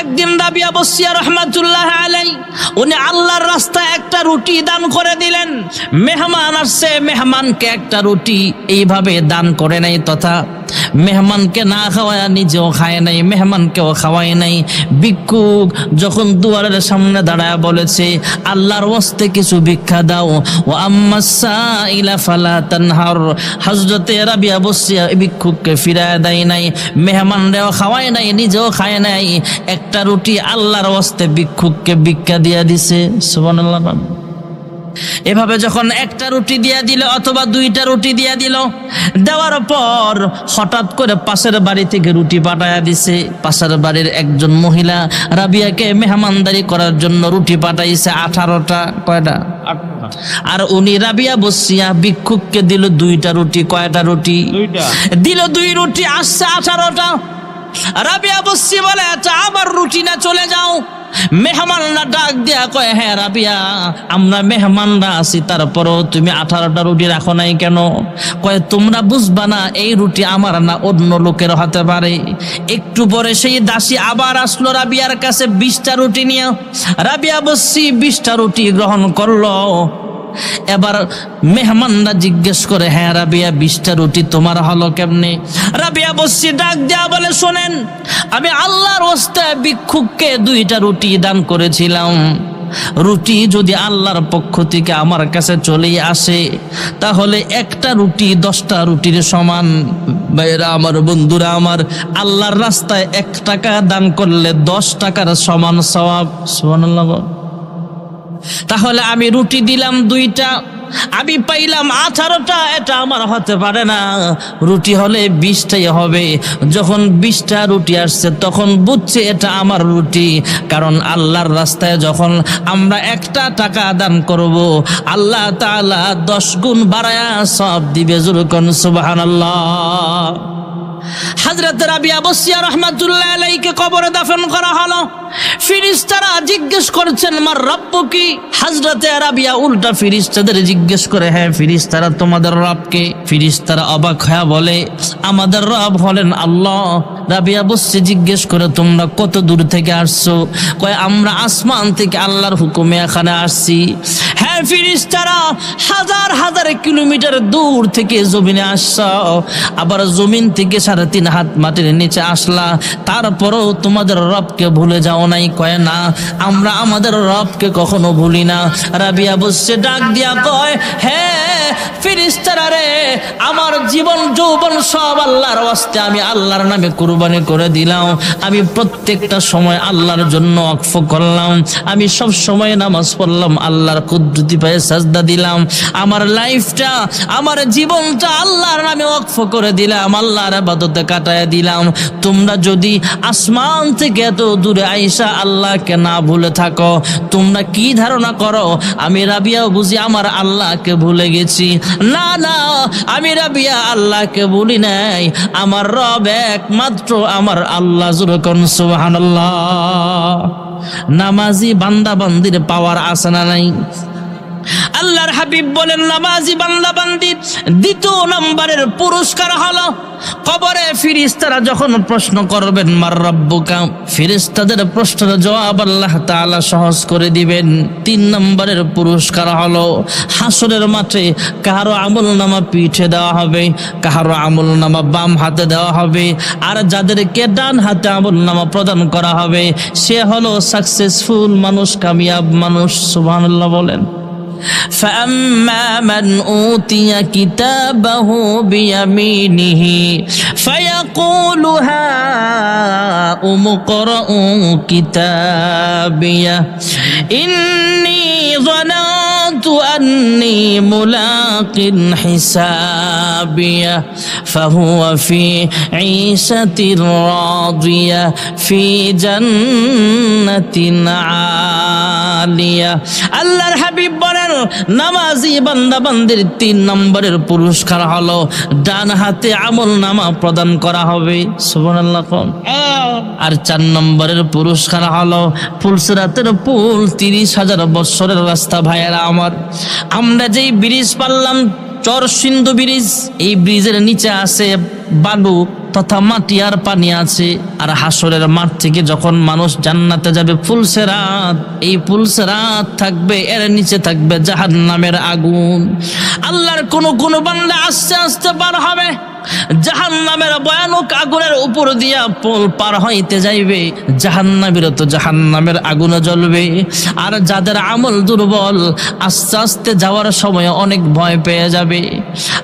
একদিন রাবিয়া বসরিয়া রাহমাতুল্লাহ আলাইহি উনি আল্লাহর রাস্তায় একটা রুটি দান করে দিলেন। মেহমান আসছে, মেহমানকে একটা রুটি এইভাবে দান করে নাই, তথা মেহমানকে না খাওয়ায় নিজেও খায় নাই, মেহমানকেও খাওয়ায় নাই। ভিক্ষুক যখন দুয়ারের সামনে দাঁড়ায় বলেছে, আল্লাহর ওয়াস্তে কিছু ভিক্ষা দাও, ও আম্মাস সাইলা ফালা তানহার, হযরতে রাবিয়া বসরিয়া ভিক্ষুককে ফিরায় দেয় নাই, মেহমানরেও খাওয়ায় নাই, নিজেও খায় নাই। একটা রুটি আল্লাহর ওয়াস্তে ভিক্ষুককে ভিক্ষা দিয়া দিছে। সুবহানাল্লাহ। এভাবে যখন একটা রুটি দিয়া দিল অথবা দুইটা রুটি দিয়া দিল, দেওয়ার পর হঠাৎ করে পাশের বাড়ি থেকে রুটি পাঠায়া দিছে। পাশের বাড়ির একজন মহিলা রাবিয়াকে মেহমানদারি করার জন্য রুটি পাঠাইছে 18টা। কয়টা? 18টা। আর উনি রাবিয়া বসরিয়া ভিক্ষুককে দিল দুইটা রুটি। কয়টা রুটি? দুইটা দিল। 2 রুটি, আসছে 18টা। রাবিয়া বসরিয়া বলে, আচ্ছা আবার রুটি না, চলে যাও। মেহমানরা ডাক দিয়া কয়, হ্যাঁ রাবিয়া, আমরা মেহমানরা আছি, তারপরও তুমি 18টা রুটি রাখো নাই কেন? কয়, তোমরা বুঝবা না, এই রুটি আমার না, অন্য লোকের হতে পারে। একটু পরে সেই দাসী আবার আসলো রাবিয়ার কাছে 20টা রুটি নিয়ে। রাবিয়া বসরি 20টা রুটি গ্রহণ করলো। এবার মেহমানরা জিজ্ঞেস করে, হ্যাঁ রাবিয়া, 20টা রুটি তোমার হলো কেমনে? রাবিয়া বসরি ডাক দেয়া বলে, শোনেন, আমি আল্লাহর ওয়াস্তে ভিক্ষুককে 2টা রুটি দান করেছিলাম। রুটি যদি আল্লাহর পক্ষ থেকে আমার কাছে চলে আসে, তাহলে একটা রুটি 10টা রুটির সমান। ভাইরা আমার, বন্ধুরা আমার, আল্লাহর রাস্তায় 1 টাকা দান করলে 10 টাকার সমান সওয়াব। সুবহানাল্লাহ। তাহলে আমি রুটি দিলাম 2টা, আমি পাইলাম 18টা। এটা আমার হতে পারে না, রুটি হলে 20টাই হবে। যখন 20টা রুটি আসছে তখন বুঝছে এটা আমার রুটি, কারণ আল্লাহর রাস্তায় যখন আমরা 1টা টাকা দান করব, আল্লাহ তাআলা 10 গুণ বাড়ায়া সওয়াব দিবে। জোরে কোন সুবহানাল্লাহ। হযরত রাবিয়া বসরিয়া রাহমাতুল্লাহ আলাইহিকে কবরে দাফন করা হলো। ফেরেশতারা জিজ্ঞেস করছেন, মার রাব্বুকি? হযরত রাবিয়া উল্টা ফেরেশতাদের জিজ্ঞেস করে, হ্যাঁ ফেরেশতারা, তোমাদের রব কে? ফেরেশতারা অবাক হয়ে বলে, আমাদের রব হলেন আল্লাহ। রাবিয়া বসরি জিজ্ঞেস করে, তোমরা কত দূর থেকে আসছো? কয়, আমরা আসমান থেকে আল্লাহর হুকুমে এখানে আসছি। হ্যাঁ ফেরেশতারা, হাজার হাজার কিলোমিটার দূর থেকে জমিনে আসছো, আবার জমিন থেকে 3.5 হাত মাটির নিচে আসলা, তারপরও তোমাদের রবকে ভুলে যাও নাই? কয়, না, আমরা আমাদের রবকে কখনো ভুলি না। রাবিয়া বসরি ডাক দিয়া কয়, হ্যাঁ ফেরেশতারা রে, আমার জীবন যৌবন সব আল্লাহর ওয়াস্তে আমি আল্লাহর নামে কুরবানি করে দিলাম। আমি প্রত্যেকটা সময় আল্লাহর জন্য ওয়াকফ করলাম। আমি সব সময় নামাজ পড়লাম, আল্লাহর কুদরতি পায়ে সাজদা দিলাম। আমার লাইফটা, আমার জীবনটা আল্লাহর নামে ওয়াকফ করে দিলাম, আল্লাহর ইবাদতে কাটায় দিলাম। তোমরা যদি আসমান থেকে এত দূরে আইসা আল্লাহকে না ভুলে থাকো, তোমরা কি ধারণা করো আমি রাবিয়া বুঝি আমার আল্লাহকে ভুলে গেছি? না না, আমি রাবিয়া আল্লাহকে ভুলি নাই, আমার রব একমাত্র আমার আল্লাহ। জোরে কোন সুবহানাল্লাহ। নামাজি বান্দা বান্দির পাওয়ার আছে না নাই? আল্লাহর হাবিব বলেন, নামাজি বান্দা বান্দির 2 নম্বরের পুরস্কার হলো, কবরে ফেরেশতারা যখন প্রশ্ন করবেন, মার রাব্বুকা, ফেরেশতাদের প্রশ্নের জবাব আল্লাহ তাআলা সহজ করে দিবেন। 3 নম্বরের পুরস্কার হলো, হাসরের মাঠে কারো আমলনামা পিঠে দেওয়া হবে, কারো আমলনামা বাম হাতে দেওয়া হবে, আর যাদেরকে ডান হাতে আমলনামা প্রদান করা হবে সে হলো সাকসেসফুল মানুষ, কামিয়াব মানুষ। সুবহানাল্লাহ বলেন। فأما من أوتي كتابه بيمينه فيقول هاؤم اقرءوا كتابيه إني ظننت أني ملاق حسابيه فهو في عيشة راضية في جنة عالية। আল্লাহর হাবিব বলেন, নামাজি বান্দা বান্দির 3 নম্বরের পুরস্কার হলো ডান হাতে আমলনামা প্রদান করা হবে। সুবহানাল্লাহ। আর 4 নম্বরের পুরস্কার হলো ফুলসিরাতের পুল, 30,000 বছরের রাস্তা। ভাইয়েরা আমার, আমরা যেই ব্রিজ পারলাম চরসিন্ধু ব্রিজ, এই ব্রিজের নিচে আছে বালু, তথা মাটি আর পানি আছে। আর হাসরের মাঠ থেকে যখন মানুষ জান্নাতে যাবে ফুলসেরাত, এই ফুলসেরাত থাকবে, এর নিচে থাকবে জাহান্নামের আগুন। আল্লাহর কোন বান্দা আস্তে আস্তে পার হবে, জাহান্নামের ভয়ানক আগুনের উপর দিয়া পোল পার হইতে যাইবে, জাহান্নামীরা তো জাহান্নামের আগুনে জ্বলবে। আর যাদের আমল দুর্বল আস্তে আস্তে যাওয়ার সময় অনেক ভয় পেয়ে যাবে।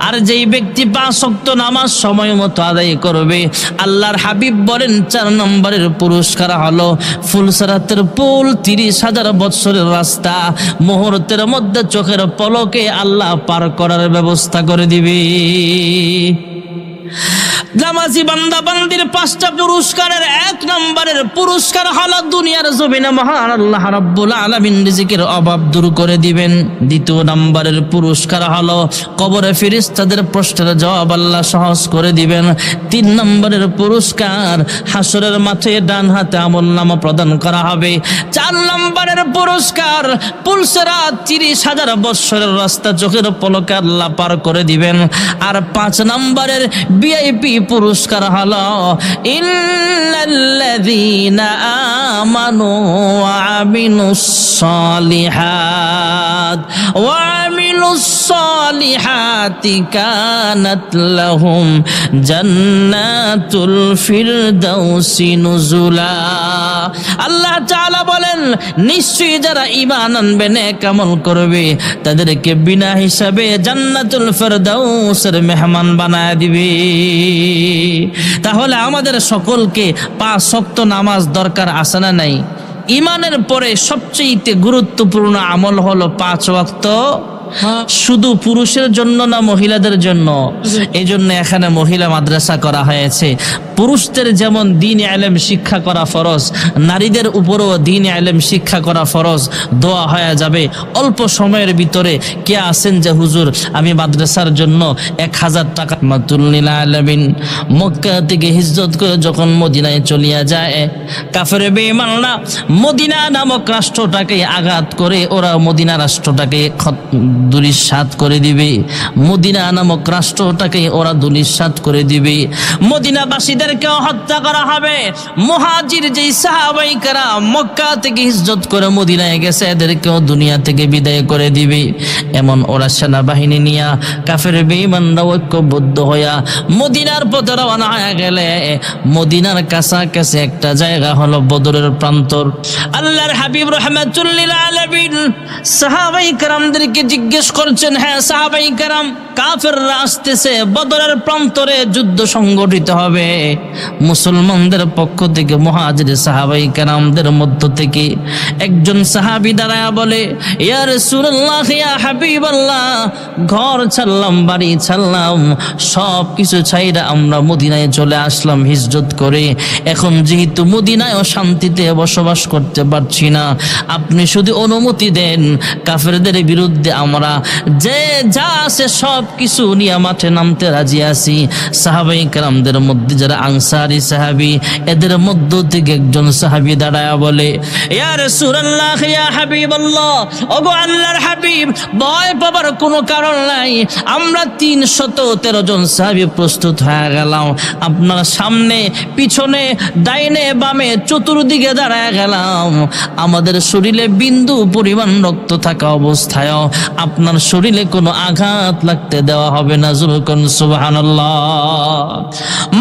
আর যেই ব্যক্তি 5 ওয়াক্ত নামাজ সময় মতো আদায় করবে, আল্লাহর হাবিব বলেন 4 নম্বরের পুরস্কার হলো ফুলসিরাতের পুল, 30,000 বছরের রাস্তা মুহূর্তের মধ্যে চোখের পলকে আল্লাহ পার করার ব্যবস্থা করে দিবে। নামাজি বান্দা বান্দির 5টা পুরস্কারের 1 নম্বরের পুরস্কার হলো দুনিয়ার জমিনে মহান আল্লাহ রাব্বুল আলামিন রিজিকের অভাব দূর করে দিবেন। 2 নম্বরের পুরস্কার হলো কবরে ফেরেশতাদের প্রশ্নের জবাব আল্লাহ সহজ করে দিবেন। 3 নম্বরের পুরস্কার হাসরের মাঠে ডান হাতে আমলনামা প্রদান করা হবে। 4 নম্বরের পুরস্কার ফুলসিরাত 30,000 বছরের রাস্তা চোখের পলকে আল্লাহ পার করে দিবেন। আর 5 নম্বরের ভিআইপি পুরস্কার হলো ইন্নাল্লাযীনা আমানু ওয়া আমিলুস সালিহাতি কানাত লাহুম জান্নাতুল ফিরদাউসি নুজুলা। আল্লাহ তাআলা বলেন, নিশ্চয়ই যারা ঈমান আনবে, নেক আমল করবে, তাদেরকে বিনা হিসাবে জান্নাতুল ফিরদাউসের মেহমান বানায় দিবে। তাহলে আমাদের সকলকে 5 ওয়াক্ত নামাজ দরকার আছে না নাই? ঈমানের পরে সবচেয়ে গুরুত্বপূর্ণ আমল হলো 5 ওয়াক্ত। শুধু পুরুষের জন্য না মহিলাদের জন্য? এই জন্য এখানে মহিলা মাদ্রাসা করা হয়েছে। পুরুষদের যেমন দ্বীন ইলম শিক্ষা করা ফরজ, নারীদের উপরও দ্বীন ইলম শিক্ষা করা ফরজ। দোয়া হয়ে যাবে অল্প সময়ের ভিতরে। কে আছেন যে হুজুর আমি মাদ্রাসার জন্য 1000 টাকা? মাতুল্লিল আলামিন মক্কা থেকে হিজরত করে যখন মদিনায় চলিয়া যায়, কাফের বেঈমানরা মদিনা নামক রাষ্ট্রটাকে আঘাত করে ওরা মদিনা রাষ্ট্রটাকে ধূলিসাৎ করে দিবে। মদিনা নামক রাষ্ট্রটাকে ওরা ধূলিসাৎ করে দিবে। মদিনাবাসীদেরকে হত্যা করা হবে। মুহাজির যেই সাহাবায়ে কেরাম মক্কা থেকে হিজরত করে মদিনায় গেছে, এদেরকেও দুনিয়া থেকে বিদায় করে দিবে। এমন ওরা সেনাবাহিনী নিয়া কাফের বেঈমানরা ঐক্যবদ্ধ হইয়া মদিনার পথে রওনা হয়ে গেলে, মদিনার কাছাকাছি একটা জায়গা হলো বদরের প্রান্তর। আল্লাহর হাবিব রাহমাতুল লিল আলামিন সাহাবায়ে কেরামদেরকে জিজ্ঞেস করছেন, হ্যাঁ সাহাবায়ে কেরাম, কাফেররা আসতেছে, বদরের প্রান্তরে যুদ্ধ সংগঠিত হবে। মুসলমানদের পক্ষ থেকে মুহাজির সাহাবায়ে কেরামদের মধ্য থেকে একজন সাহাবী দাঁড়ায়া বলে, ইয়া রাসূলুল্লাহ, ইয়া হাবিবাল্লাহ, ঘর ছাড়লাম, বাড়ি ছাড়লাম, সব কিছু ছাইরা আমরা মদিনায় চলে আসলাম হিজরত করে। এখন যেহেতু মদিনায় শান্তিতে বসবাস করতে পারছি না, আপনি শুধু অনুমতি দেন, কাফেরদের বিরুদ্ধে আমরা যে যা আছে সব কিছু নিয়ে মাঠে নামতে রাজি আছি। সাহাবায়ে কেরামদের মধ্যে যারা আনসারী সাহাবী, এদের মধ্য থেকে একজন সাহাবী দাঁড়ায়া বলে, ইয়া রাসূলুল্লাহ, ইয়া হাবিবাল্লাহ, ওগো আল্লাহর হাবিব, ভয় পাবার কোনো কারণ নাই। আমরা 313 জন সাহাবী প্রস্তুত হয়ে গেলাম, আপনার সামনে পিছনে ডাইনে বামে চতুর্দিকে দাঁড়ায় গেলাম। আমাদের শরীরে বিন্দু পরিমাণ রক্ত থাকা অবস্থায় আপনার শরীরে কোনো আঘাত লাগতে দেওয়া হবে না। যুবকন সুবহানাল্লাহ।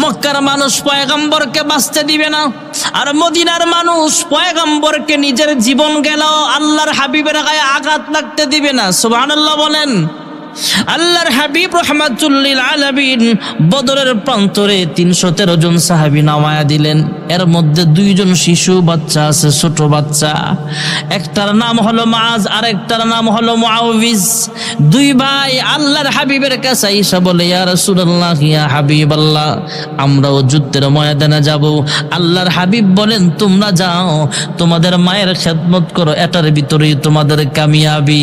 মক্কার মানুষ পয়গম্বরকে বাঁচতে দিবে না, আর মদিনার মানুষ পয়গম্বরকে নিজের জীবন গেল আল্লাহর হাবিবের গায়ে আঘাত লাগতে দিবে না। সুবহানাল্লাহ বলেন। আল্লাহর হাবিব রাহমাতুল লিল আলামিন বদরের প্রান্তরে 313 জন সাহাবী নামায়া দিলেন। এর মধ্যে 2 জন শিশু বাচ্চা আছে, ছোট বাচ্চা। একটার নাম হলো মুআজ, আর একটার নাম হলো মুআউযিজ। 2 ভাই আল্লাহর হাবিবের কাছে এসে বলে, ইয়া রাসূলুল্লাহ, ইয়া হাবিবাল্লাহ, আমরাও যুদ্ধের ময়দানে যাব। আল্লাহর হাবিব বলেন, তোমরা যাও, তোমাদের মায়ের খেদমত করো, এটার ভিতরেই তোমাদের কামিয়াবি।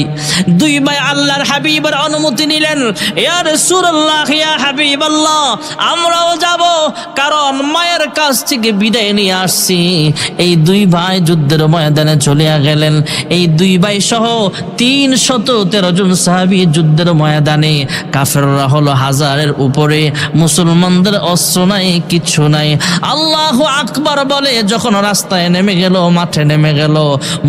2 ভাই আল্লাহর হাবিবের অনুমতি নিলেন। ইয়া রাসূলুল্লাহ, ইয়া হাবিবাল্লাহ, আমরাও যাব, কারণ মায়ের কাছ থেকে বিদায় নিয়ে আসছি। এই দুই ভাই যুদ্ধের ময়দানে চলে গেলেন। এই দুই ভাই সহ 313 জন সাহাবী যুদ্ধের ময়দানে। কাফেররা হলো হাজারের উপরে, মুসলমানদের অস্ত্র নাই, কিচ্ছু নাই। আল্লাহু আকবার বলে যখন রাস্তায় নেমে গেল, মাঠে নেমে গেল,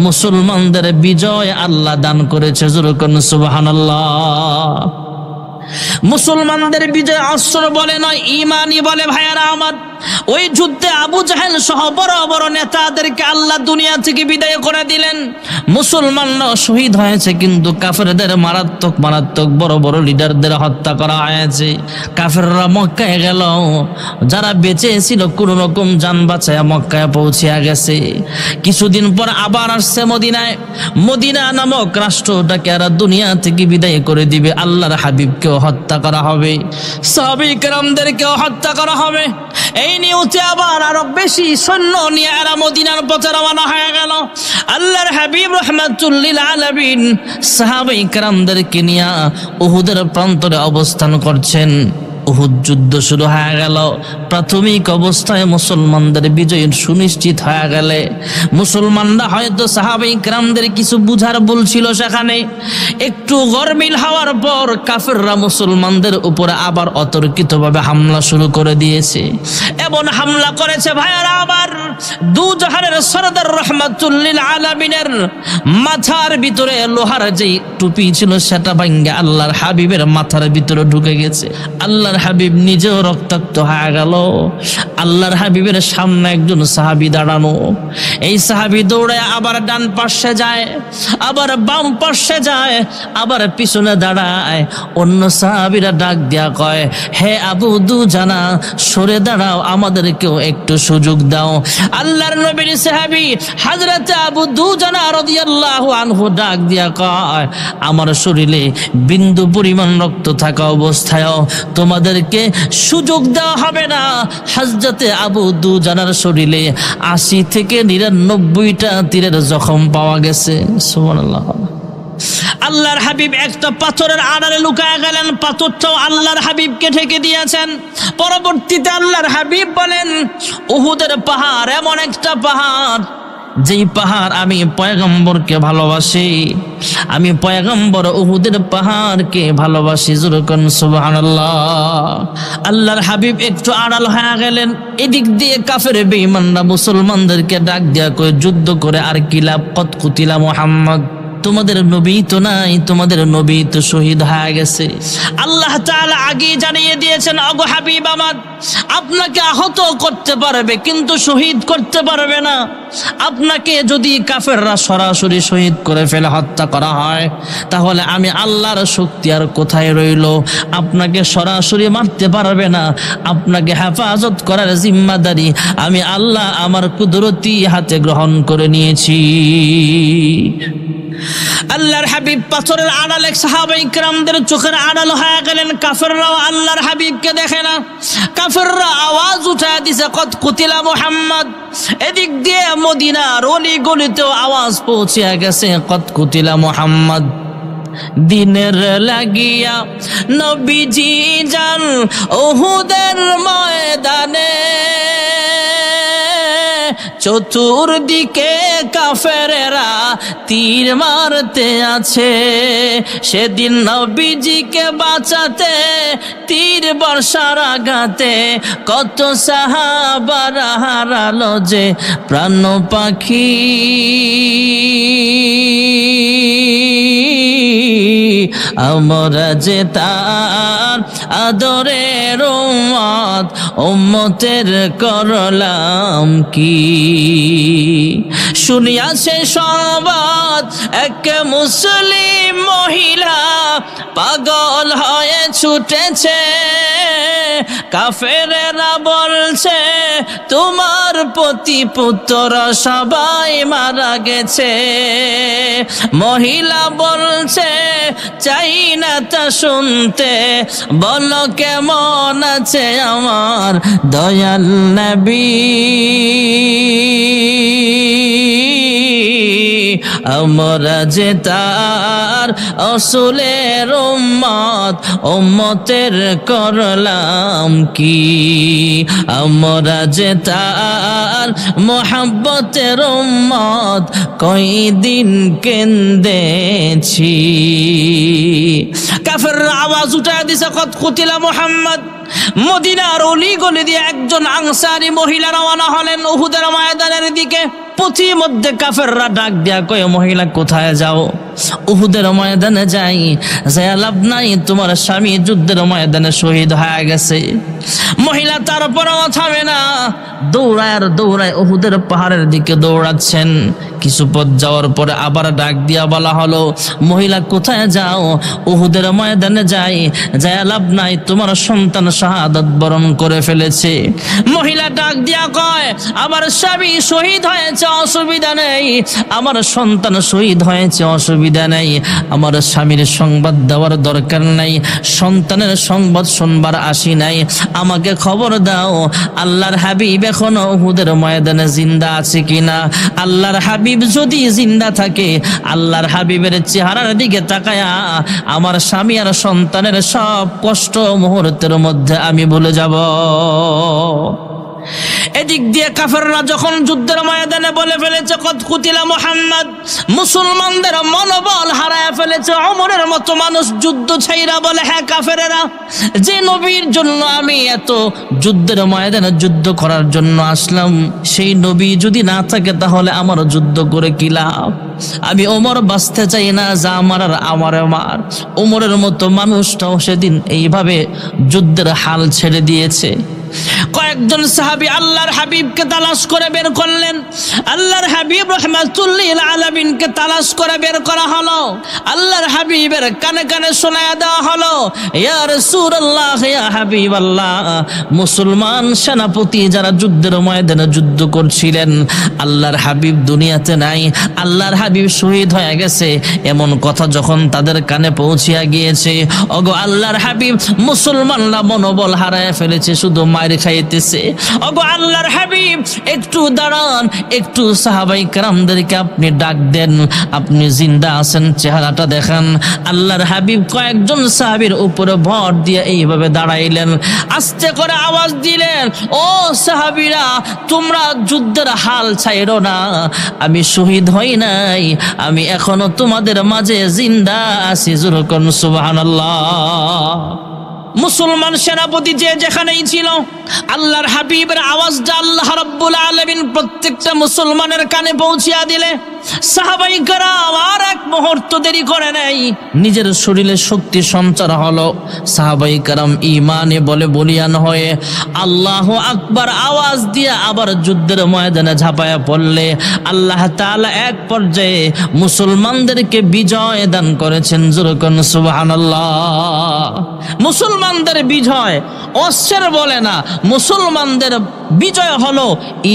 মুসলমানদের বিজয় আল্লাহ দান করেছে। জোরে বলুন সুবহানাল্লাহ। মুসলমানদের বিজয় অস্ত্র বলে নয়, ঈমানই বলে। ভাইয়ারা আমার, ওই যুদ্ধে আবু জাহেল সহ বড় বড় নেতাদেরকে আল্লাহ দুনিয়া থেকে বিদায় করে দিলেন। মুসলমানরা শহীদ হয়েছে, কিন্তু কাফেরদের মারাত্মক মারাত্মক বড় বড় লিডারদের হত্যা করা হয়েছে। কাফেররা মক্কায় গেল, যারা বেঁচে ছিল কোন রকম জান বাঁচায় মক্কায় পৌঁছে গেছে। কিছুদিন পর আবার আসছে মদিনায়। মদিনা নামক রাষ্ট্রটাকে আর দুনিয়া থেকে বিদায় করে দিবে। আল্লাহর হাবিবকেও হত্যা করা হবে, সাহাবায়ে কেরামদেরকেও হত্যা করা হবে। এই নিউজে আবার আরো বেশি সৈন্য নিয়ে এরা মদিনার পথে রওনা হয়ে গেল। আল্লাহর হাবিব রাহমাতুল লিল আলামিন সাহাবায়ে কেরামদেরকে নিয়ে উহুদের প্রান্তরে অবস্থান করছেন। উহুদ যুদ্ধ শুরু হয়ে গেল। প্রাথমিক অবস্থায় মুসলমানদের বিজয় সুনিশ্চিত হয়ে গেলে মুসলমানরা হয়তো সাহাবায়ে কেরামদের কিছু বুঝার ভুল ছিল, সেখানে একটু গরমিল হওয়ার পর কাফেররা মুসলমানদের উপরে আবার অতর্কিতভাবে হামলা শুরু করে দিয়েছে। এমন হামলা করেছে ভাইয়ারা আবার, দু জাহানের সরদার রাহমাতুল লিল আলামিনের মাথার ভিতরে লোহার যে টুপি ছিল সেটা ভাঙে আল্লাহর হাবিবের মাথার ভিতরে ঢুকে গেছে। আল্লাহর হাবিব নিজেও রক্তাক্ত হয়ে গেল। আল্লাহর হাবিবের সামনে একজন সাহাবী দাঁড়ানো। এই সাহাবী দৌড়ে আবার ডান পাশে যায়, আবার বাম পাশে যায়, আবার পিছনে দাঁড়ায়। অন্য সাহাবীরা ডাক দিয়া কয়, হে আবু দুজানা, সরে দাঁড়াও, আমাদেরকেও একটু সুযোগ দাও। আল্লাহর নবীর সাহাবী হযরত আবু দুজানা রাদিয়াল্লাহু আনহু ডাক দিয়া কয়, আমার শরীরে বিন্দু পরিমাণ রক্ত থাকা অবস্থায়ও তোমাদেরকে সুযোগ দেওয়া হবে না। হযরতে আবু দুজানার শরীরে 80 থেকে 99টা তীরের জখম পাওয়া গেছে। সুবহানাল্লাহ। আল্লাহর হাবিব একটা পাথরের আড়ালে লুকায় গেলেন, পাথরটাও আল্লাহর হাবিবকে ঢেকে দিয়েছেন। পরবর্তীতে আল্লাহর হাবিব বলেন, উহুদের পাহাড় এমন একটা পাহাড়, যেই পাহাড় আমি পয়গম্বরকে ভালোবাসি, আমি পয়গম্বর উহুদের পাহাড়কে ভালোবাসি। জোরে বলুন সুবহানাল্লাহ। আল্লাহর হাবিব একটু আড়াল হয়ে গেলেন। এদিক দিয়ে কাফের বেঈমানরা মুসলমানদেরকে ডাক দিয়া কয়, যুদ্ধ করে আর কি লাভ, কত কুতিলা মুহাম্মদ, তোমাদের নবী তো নাই, তোমাদের নবী তো শহীদ হয়ে গেছে। আল্লাহ তাআলা আগে জানিয়ে দিয়েছেন, ওগো হাবিব আমার, আপনাকে আহত করতে পারবে কিন্তু শহীদ করতে পারবে না। আপনাকে যদি কাফেররা সরাসরি শহীদ করে ফেলে, হত্যা করা হয়, তাহলে আমি আল্লাহর শক্তি আর কোথায় রইল? আপনাকে সরাসরি মারতে পারবে না। আপনাকে হেফাজত করার জিম্মাদারি আমি আল্লাহ আমার কুদরতি হাতে গ্রহণ করে নিয়েছি। আল্লাহর হাবিব পাথরের আড়ালে সাহাবায়ে কেরামদের চোখের আড়াল হয়ে গেলেন। কাফেররাও আল্লাহর হাবিবকে দেখে না। কাফেররা আওয়াজ উঠায় দিছে, কত কুতিলা মুহাম্মদ। এদিক দিয়ে মদিনার অলি গলিতেও আওয়াজ পৌঁছে গেছে, কত কুতিলা মুহাম্মদ। দিনের লাগিয়া নবীজি যান উহুদের ময়দানে, চতুর্দিকে কাফেরেরা তীর মারতে আছে। সেদিন নবীজিকে বাঁচাতে তীর বর্ষার আঘাতে কত সাহাবারা হারালো যে প্রাণ পাখি। আমরা যে তার আদরের উম্মত, উম্মতের করলাম কি? শুনিয়া সে সংবাদ এক মুসলিম মহিলা পাগল হয়ে ছুটেছে। কাফেরেরা বলছে তোমার পতি পুত্র সবাই মারা গেছে। মহিলা বলছে চাই না তা শুনতে, বলো কেমন আছে আমার দয়াল নবী। আমরা যে তার আসলের উম্মত, উম্মতের করলাম কি? আমরা যে তার মোহাব্বতের উম্মত, কয়দিন কেন্দেছি। কাফেররা আওয়াজ উঠায় দিছে, কত কুতিলা মুহাম্মদ। মদিনার অলি গলি দিয়ে একজন আনসারী মহিলা রওনা হলেন উহুদের ময়দানের দিকে। পথিমধ্যে কাফেররা ডাক দিয়া কয়, মহিলা কোথায় যাও? উহুদের ময়দানে যাই, যায় লাভ নাই, তোমার স্বামী যুদ্ধের ময়দানে শহীদ হয়ে গেছে। মহিলা তারপরেও থামে না, দৌড়ায় আর দৌড়ায় উহুদের পাহাড়ের দিকে দৌড়াচ্ছেন। কিছু পথ যাওয়ার পরে আবার ডাক দিয়া বলা হলো, মহিলা কোথায় যাও? উহুদের ময়দানে যাই, যায় লাভ নাই, তোমার সন্তান শাহাদাত বরণ করে ফেলেছে। মহিলা ডাক দিয়া কয়, আমার স্বামী শহীদ হয়েছে, অসুবিধা নেই, আমার সন্তান শহীদ হয়েছে, অসুবিধা নেই, আমার স্বামীর সংবাদ দেওয়ার দরকার নাই, সন্তানের সংবাদ শুনবার আসি নাই, আমাকে খবর দাও আল্লাহর হাবিব এখনো উহুদের ময়দানে জিন্দা আছে কিনা। আল্লাহর হাবিব যদি জিন্দা থাকে, আল্লাহর হাবিবের চেহারার দিকে তাকায়া আমার স্বামী আর সন্তানের সব কষ্ট মুহূর্তের মধ্যে আমি ভুলে যাব। এদিক দিয়ে কাফেররা যখন যুদ্ধের ময়দানে বলে ফেলেছে কত কুতিলা মুহাম্মদ, মুসলমানদের মনোবল হারায় ফেলেছে। ওমরের মতো মানুষ যুদ্ধ ছাইরা বলে, হ্যাঁ কাফেরেরা, যে নবীর জন্য আমি এত যুদ্ধের ময়দানে যুদ্ধ করার জন্য আসলাম, সেই নবী যদি না থাকে তাহলে আমার যুদ্ধ করে কি লাভ? আমি ওমর বাঁচতে চাই না, যা আমার আর আমার মার। ওমরের মতো মানুষটাও সেদিন এইভাবে যুদ্ধের হাল ছেড়ে দিয়েছে। কয়েকজন সাহাবী আল্লাহর হাবিবকে তালাশ করে বের করলেন। আল্লাহর হাবিব রাহমাতুল্লিল আলামিনকে তালাশ করে বের করা হলো। আল্লাহর হাবিবের কানে কানে শোনায়া দেওয়া হলো, ইয়া রাসূলুল্লাহ, ইয়া হাবিবাল্লাহ, মুসলমান সেনাপতি যারা যুদ্ধের ময়দানে যুদ্ধ করছিলেন, আল্লাহর হাবিব দুনিয়াতে নাই, আল্লাহর হাবিব শহীদ হয়ে গেছে, এমন কথা যখন তাদের কানে পৌঁছিয়া গিয়েছে, ওগো আল্লাহর হাবিব, মুসলমানরা মনোবল হারায় ফেলেছে, শুধু মায়ের খাইতেছে। ওগো আল্লাহর হাবিব, একটু দাঁড়ান, একটু সাহাবাই কেরামদেরকে আপনি ডাক দেন, আপনি জিন্দা আছেন, চেহারাটা দেখান। আল্লাহর হাবিব কয়েকজন সাহাবীর উপরে ভর দিয়ে এইভাবে দাঁড়াইলেন, আস্তে করে আওয়াজ দিলেন, ও সাহাবীরা, তোমরা যুদ্ধের হাল ছাইরো না, আমি শহীদ হই নাই, আমি এখনো তোমাদের মাঝে জিন্দা আছি। জোরে কোন সুবহানাল্লাহ। মুসলমান সেনাপতি যে যেখানেই ছিল, আল্লাহর হাবিবের আওয়াজটা আল্লাহ রাব্বুল আলামিন প্রত্যেকটা মুসলমানের কানে পৌঁছিয়া দিলে সাহাবাই কেরাম আর এক মুহূর্ত দেরি করে নাই, নিজের শরীরে শক্তি সঞ্চার হলো। সাহাবাই কেরাম ঈমানে বলে বলিয়ান হয়ে আল্লাহু আকবার আওয়াজ দিয়ে আবার যুদ্ধের ময়দানে ঝাঁপায়া পড়লে আল্লাহ তাআলা এক পর্যায়ে মুসলমানদেরকে বিজয় দান করেছেন। জোরে কোন সুবহানাল্লাহ। মুসলমানদের বিজয় অস্ত্রের বলে না, মুসলমানদের বিজয় হলো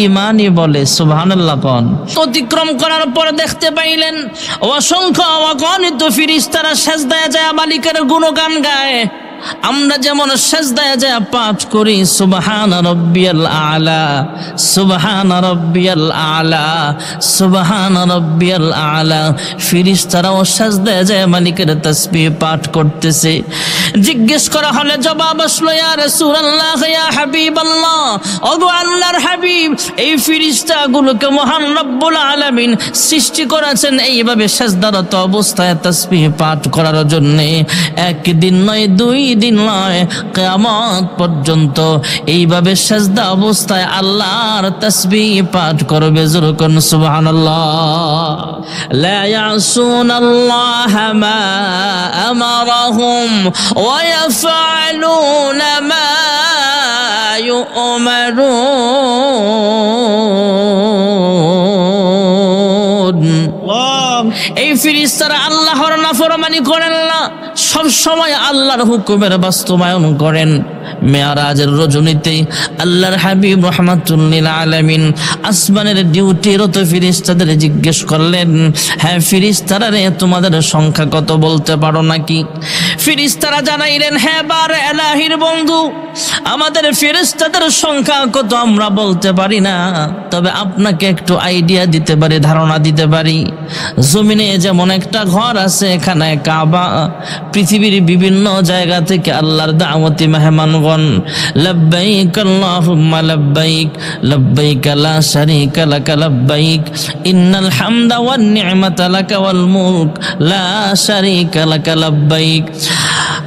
ঈমানই বলে। সুবহানাল্লাহ। কোন অতিক্রম করার পরে দেখতে পাইলেন অসংখ্য অগণিত ফেরেশতারা সিজদায় যায় মালিকের গুণগান গায়। আমরা যেমন সিজদায় যায় পাঠ করি সুবহান রাব্বিয়াল আলা, সুবহান রাব্বিয়াল আলা, সুবহান রাব্বিয়াল আলা, ফেরেশতারাও সিজদায় যায় মালিকের তাসবিহ পাঠ করতেছে। জিজ্ঞেস করা হলে জবাব আসলো, ইয়া রাসূলুল্লাহ, ইয়া হাবিবাল্লাহ, ওগো আল্লাহর হাবিব, এই ফেরেশতাগুলোকে মহান রব্বুল আলামিন সৃষ্টি করেছেন এইভাবে সিজদারত অবস্থায় তাসবিহ পাঠ করার জন্য। একদিন নয়, দুই দিন নয়, কিয়ামত পর্যন্ত এইভাবে সিজদা অবস্থায় আল্লাহর তাসবিহ পাঠ করবে। জোরে কোন সুবহানাল্লাহ। লা ইয়াসুনাল্লাহা মা আমারাহুম ওয়া ইয়াফআলুনা মা ইউমারুন। এই ফেরেশতারা আল্লাহর নাফরমানি করেন না, সব সময় আল্লাহর হুকুমের বাস্তবায়ন করেন। মেরাজের রজনীতে আল্লাহর হাবিব রাহমাতুল লিল আলামিন আসমানের ডিউটিরত ফেরেশতাদের জিজ্ঞেস করলেন, হ্যাঁ ফেরেশতারা রে, তোমাদের সংখ্যা কত বলতে পারো নাকি? ফেরেশতারা জানাইলেন, হ্যাঁ বার এলাহির বন্ধু, আমাদের ফেরেশতাদের সংখ্যা কত আমরা বলতে পারি না, তবে আপনাকে একটু আইডিয়া দিতে পারি, ধারণা দিতে পারি। জমিনে যেমন একটা ঘর আছে, এখানে কাবা, পৃথিবীর বিভিন্ন জায়গা থেকে আল্লাহর দাওয়াতি মেহমানগণ লব্বাইক আল্লাহুম্মা লব্বাইক, লব্বাইক লা শারীকা লাক লব্বাইক, ইন্নাল হামদা ওয়ান নি'মাতা লাকা ওয়াল মুলক লা শারীকা লাক লব্বাইক।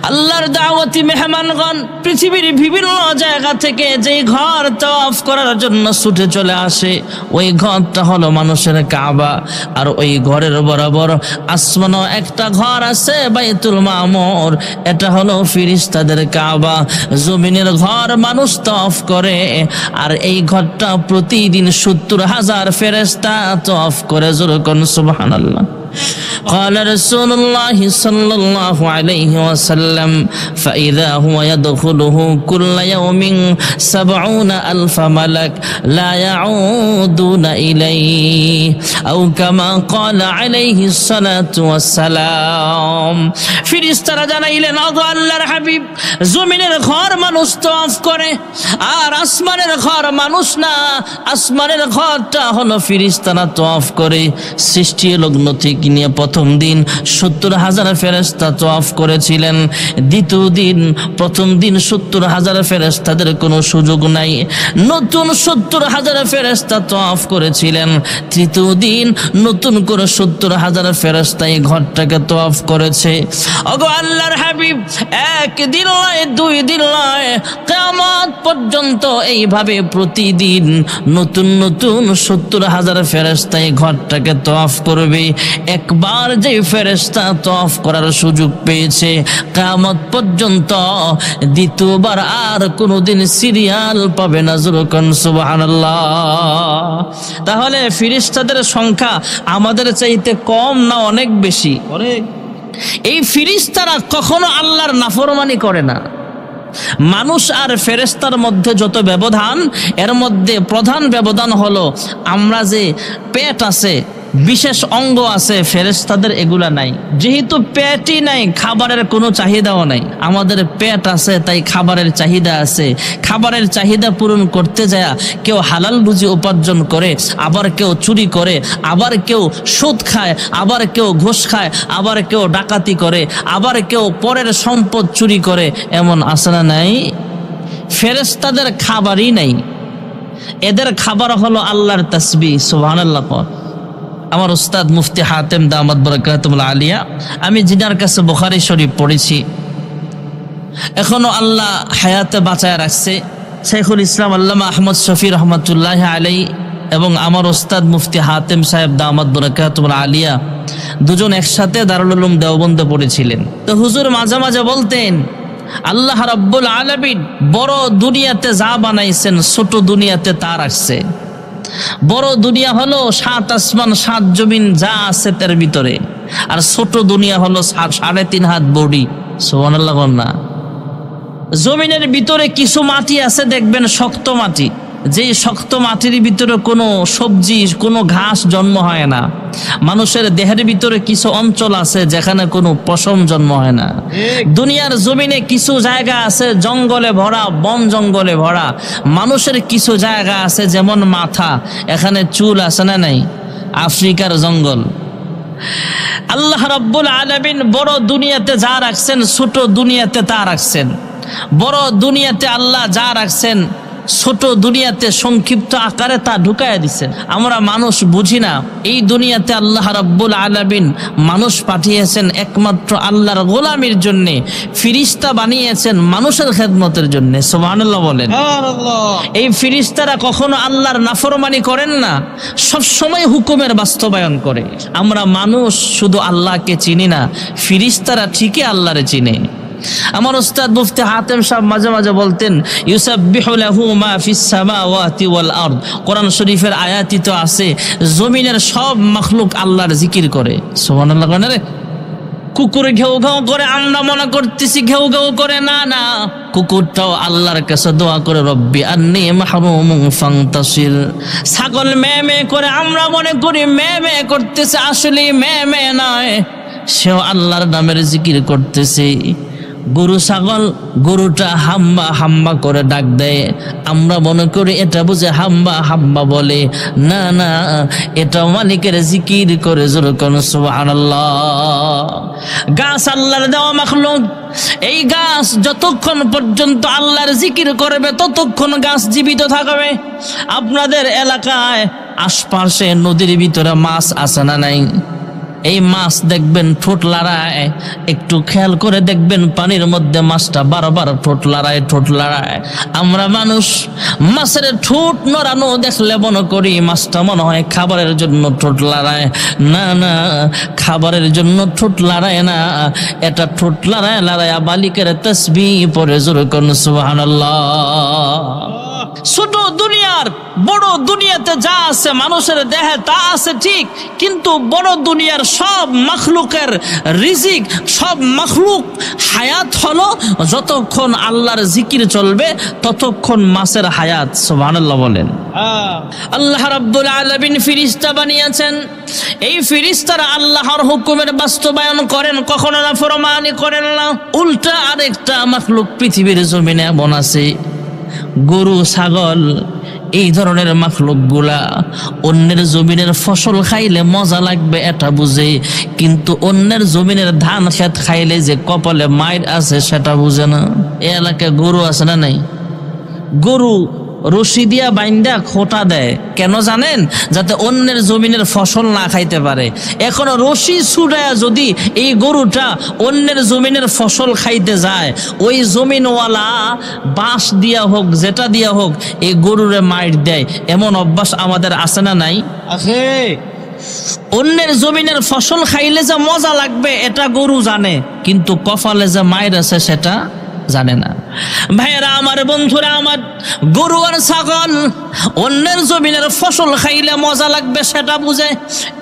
আল্লাহর দাওয়াতি মেহমানগণ পৃথিবীর বিভিন্ন জায়গা থেকে যেই ঘর তাওয়াফ করার জন্য ছুটে চলে আসে, ওই ঘরটা হলো মানুষের কাবা। আর ওই ঘরের বরাবর আসমানও একটা ঘর আছে, বাইতুল মামুর, এটা হলো ফেরেশতাদের কাবা। জমিনের ঘর মানুষ তাওয়াফ করে, আর এই ঘরটা প্রতিদিন 70,000 ফেরেশতা তাওয়াফ করে। যখন সুবহানাল্লাহ। قال رسول الله صلى الله عليه وسلم فإذا هو يدخله كل يوم 70,000 ملك لا يعودون إليه أو كما قال عليه الصلاة والسلام। ফেরেশতারা জানাইলেন, ও আল্লাহর হাবিব, জমিনের ঘর মানুষ তাওয়াফ করে, আর আসমানের ঘর মানুষ না, আসমানের ঘরটা হলো ফেরেশতারা তাওয়াফ করে। সৃষ্টি লগ্ন থেকে নিয়ে প্রথম দিন 70,000 ফেরেশতা তাওয়াফ করেছিলেন। দ্বিতীয় দিন, প্রথম দিন 70,000 ফেরেশতাদের কোনো সুযোগ নাই, নতুন 70,000 ফেরেশতা তাওয়াফ করেছিলেন। তৃতীয় দিন নতুন করে 70,000 ফেরেশতা এই ঘরটাকে তাওয়াফ করেছে। ওগো আল্লাহর হাবিব, একদিন নয়, 2 দিন নয়, কিয়ামত পর্যন্ত এইভাবে প্রতিদিন নতুন নতুন 70,000 ফেরেশতা এই ঘরটাকে তাওয়াফ করবে। একবার যে ফেরেশতা তাওয়াফ করার সুযোগ পেয়েছে, কিয়ামত পর্যন্ত দ্বিতীয়বার আর কোনোদিন সিরিয়াল পাবে না। যখন সুবহানাল্লাহ। তাহলে ফেরেশতাদের সংখ্যা আমাদের চাইতে কম না অনেক বেশি? এই ফেরেশতারা কখনো আল্লাহর নাফরমানি করে না। মানুষ আর ফেরেশতার মধ্যে যত ব্যবধান, এর মধ্যে প্রধান ব্যবধান হলো আমরা যে পেট আছে, বিশেষ অঙ্গ আছে, ফেরেশতাদের এগুলা নাই। যেহেতু পেটই নাই, খাবারের কোনো চাহিদাও নাই। আমাদের পেট আছে, তাই খাবারের চাহিদা আছে। খাবারের চাহিদা পূরণ করতে যায় কেউ হালাল রুজি উপার্জন করে, আবার কেউ চুরি করে, আবার কেউ সুদ খায়, আবার কেউ ঘুষ খায়, আবার কেউ ডাকাতি করে, আবার কেউ পরের সম্পদ চুরি করে। এমন আছে না নাই? ফেরেশতাদের খাবারই নাই, এদের খাবার হলো আল্লাহর তাসবিহ। সুবহানাল্লাহ। আমার উস্তাদ মুফতি হাতেম দামাত বারাকাতুল আলিয়া, আমি জিনার কাছে বুখারী শরীফ পড়েছি, এখনো আল্লাহ হায়াতে বাঁচায় রাখছে। শাইখুল ইসলাম আল্লামা আহমদ শফি রহমাতুল্লাহ আলাইহি এবং আমার উস্তাদ মুফতি হাতেম সাহেব দামাত বারাকাতুল আলিয়া দুজন একসাথে দারুল উলুম দেওবন্দে পড়েছিলেন। তো হুজুর মাঝে মাঝে বলতেন, আল্লাহ রাব্বুল আলামিন বড় দুনিয়াতে যা বানাইছেন, ছোট দুনিয়াতে তা রাখছে। বড় দুনিয়া হলো 7 আসমান 7 জমিন যা আছে তার ভিতরে, আর ছোট দুনিয়া হলো 3.5 হাত বডি। সুবহানাল্লাহ। না, জমিনের ভিতরে কিছু মাটি আছে, দেখবেন শক্ত মাটি, যেই শক্ত মাটির ভিতরে কোনো সবজি, কোনো ঘাস জন্ম হয় না। মানুষের দেহের ভিতরে কিছু অঞ্চল আছে যেখানে কোনো পশম জন্ম হয় না। দুনিয়ার জমিনে কিছু জায়গা আছে জঙ্গলে ভরা, বন জঙ্গলে ভরা। মানুষের কিছু জায়গা আছে, যেমন মাথা, এখানে চুল আছে না নাই? আফ্রিকার জঙ্গল। আল্লাহ রাব্বুল আলামিন বড় দুনিয়াতে যা রাখছেন, ছোট দুনিয়াতে তা রাখছেন। বড় দুনিয়াতে আল্লাহ যা রাখছেন, ছোট দুনিয়াতে সংক্ষিপ্ত আকারে তা ঢুকাইয়া দিচ্ছেন। আমরা মানুষ বুঝি না, এই দুনিয়াতে আল্লাহ রাব্বুল আলামিন মানুষ পাঠিয়েছেন একমাত্র আল্লাহর গোলামির জন্য, ফেরেশতা বানিয়েছেন মানুষের খেদমতের জন্য। সুবহানাল্লাহ বলেন। এই ফেরেশতারা কখনো আল্লাহর নাফরমানি করেন না, সব সময় হুকুমের বাস্তবায়ন করে। আমরা মানুষ শুধু আল্লাহকে চিনি না, ফেরেশতারা ঠিকই আল্লাহরে চিনে। আমার উস্তাদ মুফতি হাতেম সাহেব মাঝে মাঝে বলতেন, ইউসাব্বিহু লাহু মা ফিস সামাওয়াতি ওয়াল আরদ। কোরআন শরীফের আয়াতই তো আছে, জমিনের সব মাখলুক আল্লাহর জিকির করে। সুবহানাল্লাহ। কুকুর ঘেউ ঘেউ করে, আমরা মনে করতেছি ঘেউ ঘেউ করে, না না, কুকুরটাও আল্লাহর কাছে দোয়া করে রব্বি আন্নী মাহরুমুন ফান্তাসির। ছাগল মে মে করে, আমরা মনে করি মে মে করতেছে, আসলে মে মে নয়, সেও আল্লাহর নামের জিকির করতেছে। গরু ছাগল, গরুটা হাম্বা হাম্বা করে ডাক দেয়, আমরা মনে করি এটা বুঝে হাম্বা হাম্বা বলে, না না, এটা মালিকের জিকির করে। যেরকম সুবহানাল্লাহ। গাছ আল্লাহর দেওয়া মাখলুক, এই গাছ যতক্ষণ পর্যন্ত আল্লাহর জিকির করবে ততক্ষণ গাছ জীবিত থাকবে। আপনাদের এলাকায় আশপাশে নদীর ভিতরে মাছ আছে না নাই? এই মাছ দেখবেন ঠোঁট লড়ায়, একটু খেয়াল করে দেখবেন পানির মধ্যে মাছটা বারবার ঠোঁট লড়ায়। আমরা মানুষ মাছের ঠোঁট নড়ানো দেখলে মনে করি মাছটা মনে হয় খাবারের জন্য ঠোঁট লড়ায়, না না, খাবারের জন্য ঠোঁট লড়ায় না, এটা ঠোঁট লড়ায় মালিকের তাসবিহ পড়ে। জোরে কোন সুবহানাল্লাহ। ছোট দুনিয়ার বড় দুনিয়াতে যা আছে মানুষের দেহে তা আছে ঠিক, কিন্তু বড় দুনিয়ার সব মখলুকের রিজিক, সব মখলুক হায়াত হলো যতক্ষণ আল্লাহর জিকির চলবে ততক্ষণ মাছের হায়াত। সুবহানাল্লাহ বলেন। আল্লাহ রাব্বুল আলামিন ফেরেশতা বানিয়েছেন, এই ফেরেশতারা আল্লাহর হুকুমের বাস্তবায়ন করেন, কখনো নাফরমানি করেন না। উল্টা আরেকটা মখলুক পৃথিবীর জমিনে এমন আছে, গরু ছাগল এই ধরনের মাখলুক গুলা অন্যের জমিনের ফসল খাইলে মজা লাগবে এটা বুঝে, কিন্তু অন্যের জমিনের ধান খেত খাইলে যে কপালে মাইর আছে সেটা বুঝে না। এ এলাকায় গরু আছে না নাই? গরু রশি দিয়া বাইন্দা খোটা দেয়, কেন জানেন? যাতে অন্যের জমিনের ফসল না খাইতে পারে। এখন রশি ছুড়ায়া যদি এই গরুটা অন্যের জমিনের ফসল খাইতে যায়, ওই জমিনওয়ালা বাঁশ দিয়া হোক যেটা দিয়া হোক এই গরুরে মাইর দেয়। এমন অভ্যাস আমাদের আছে না নাই? আছে। অন্যের জমিনের ফসল খাইলে যে মজা লাগবে এটা গরু জানে, কিন্তু কপালে যে মাইর আছে সেটা জানে না। ভাইয়েরা আমার, বন্ধুরা আমার, গরু আর ছাগল অন্যের জমিনের ফসল খাইলে মজা লাগবে সেটা বুঝে,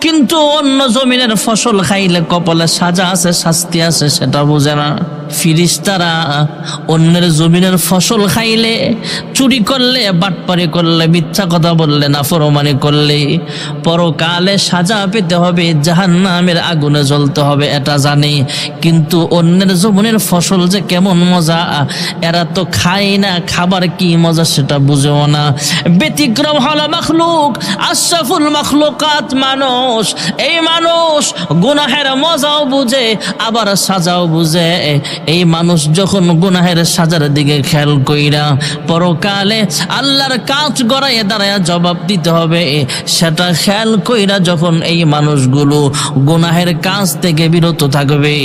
কিন্তু অন্য জমিনের ফসল খাইলে কপালে সাজা আছে শাস্তি আছে সেটা বুঝে না। ফেরেশতারা অন্যের জমিনের ফসল খাইলে, চুরি করলে, বাটপারি করলে, মিথ্যা কথা বললে, নাফরমানি করলে পরকালে সাজা পেতে হবে, জাহান্নামের আগুনে জ্বলতে হবে এটা জানে, কিন্তু অন্যের জমিনের ফসল যে কেমন মজা এরা তো খায় না, খাবার কি মজা সেটা বুঝেও না। ব্যতিক্রম হলো মখলুক, আশরাফুল মখলুকাত মানুষ। এই মানুষ গুনাহের মজাও বুঝে আবার সাজাও বুঝে। এই মানুষ যখন গুনাহের সাজার দিকে খেয়াল কইরা পরকালে আল্লাহর কাজ গড়াইয়া দাঁড়াইয়া জবাব দিতে হবে সেটা খেয়াল কইরা যখন এই মানুষগুলো গুনাহের কাজ থেকে বিরত থাকবে,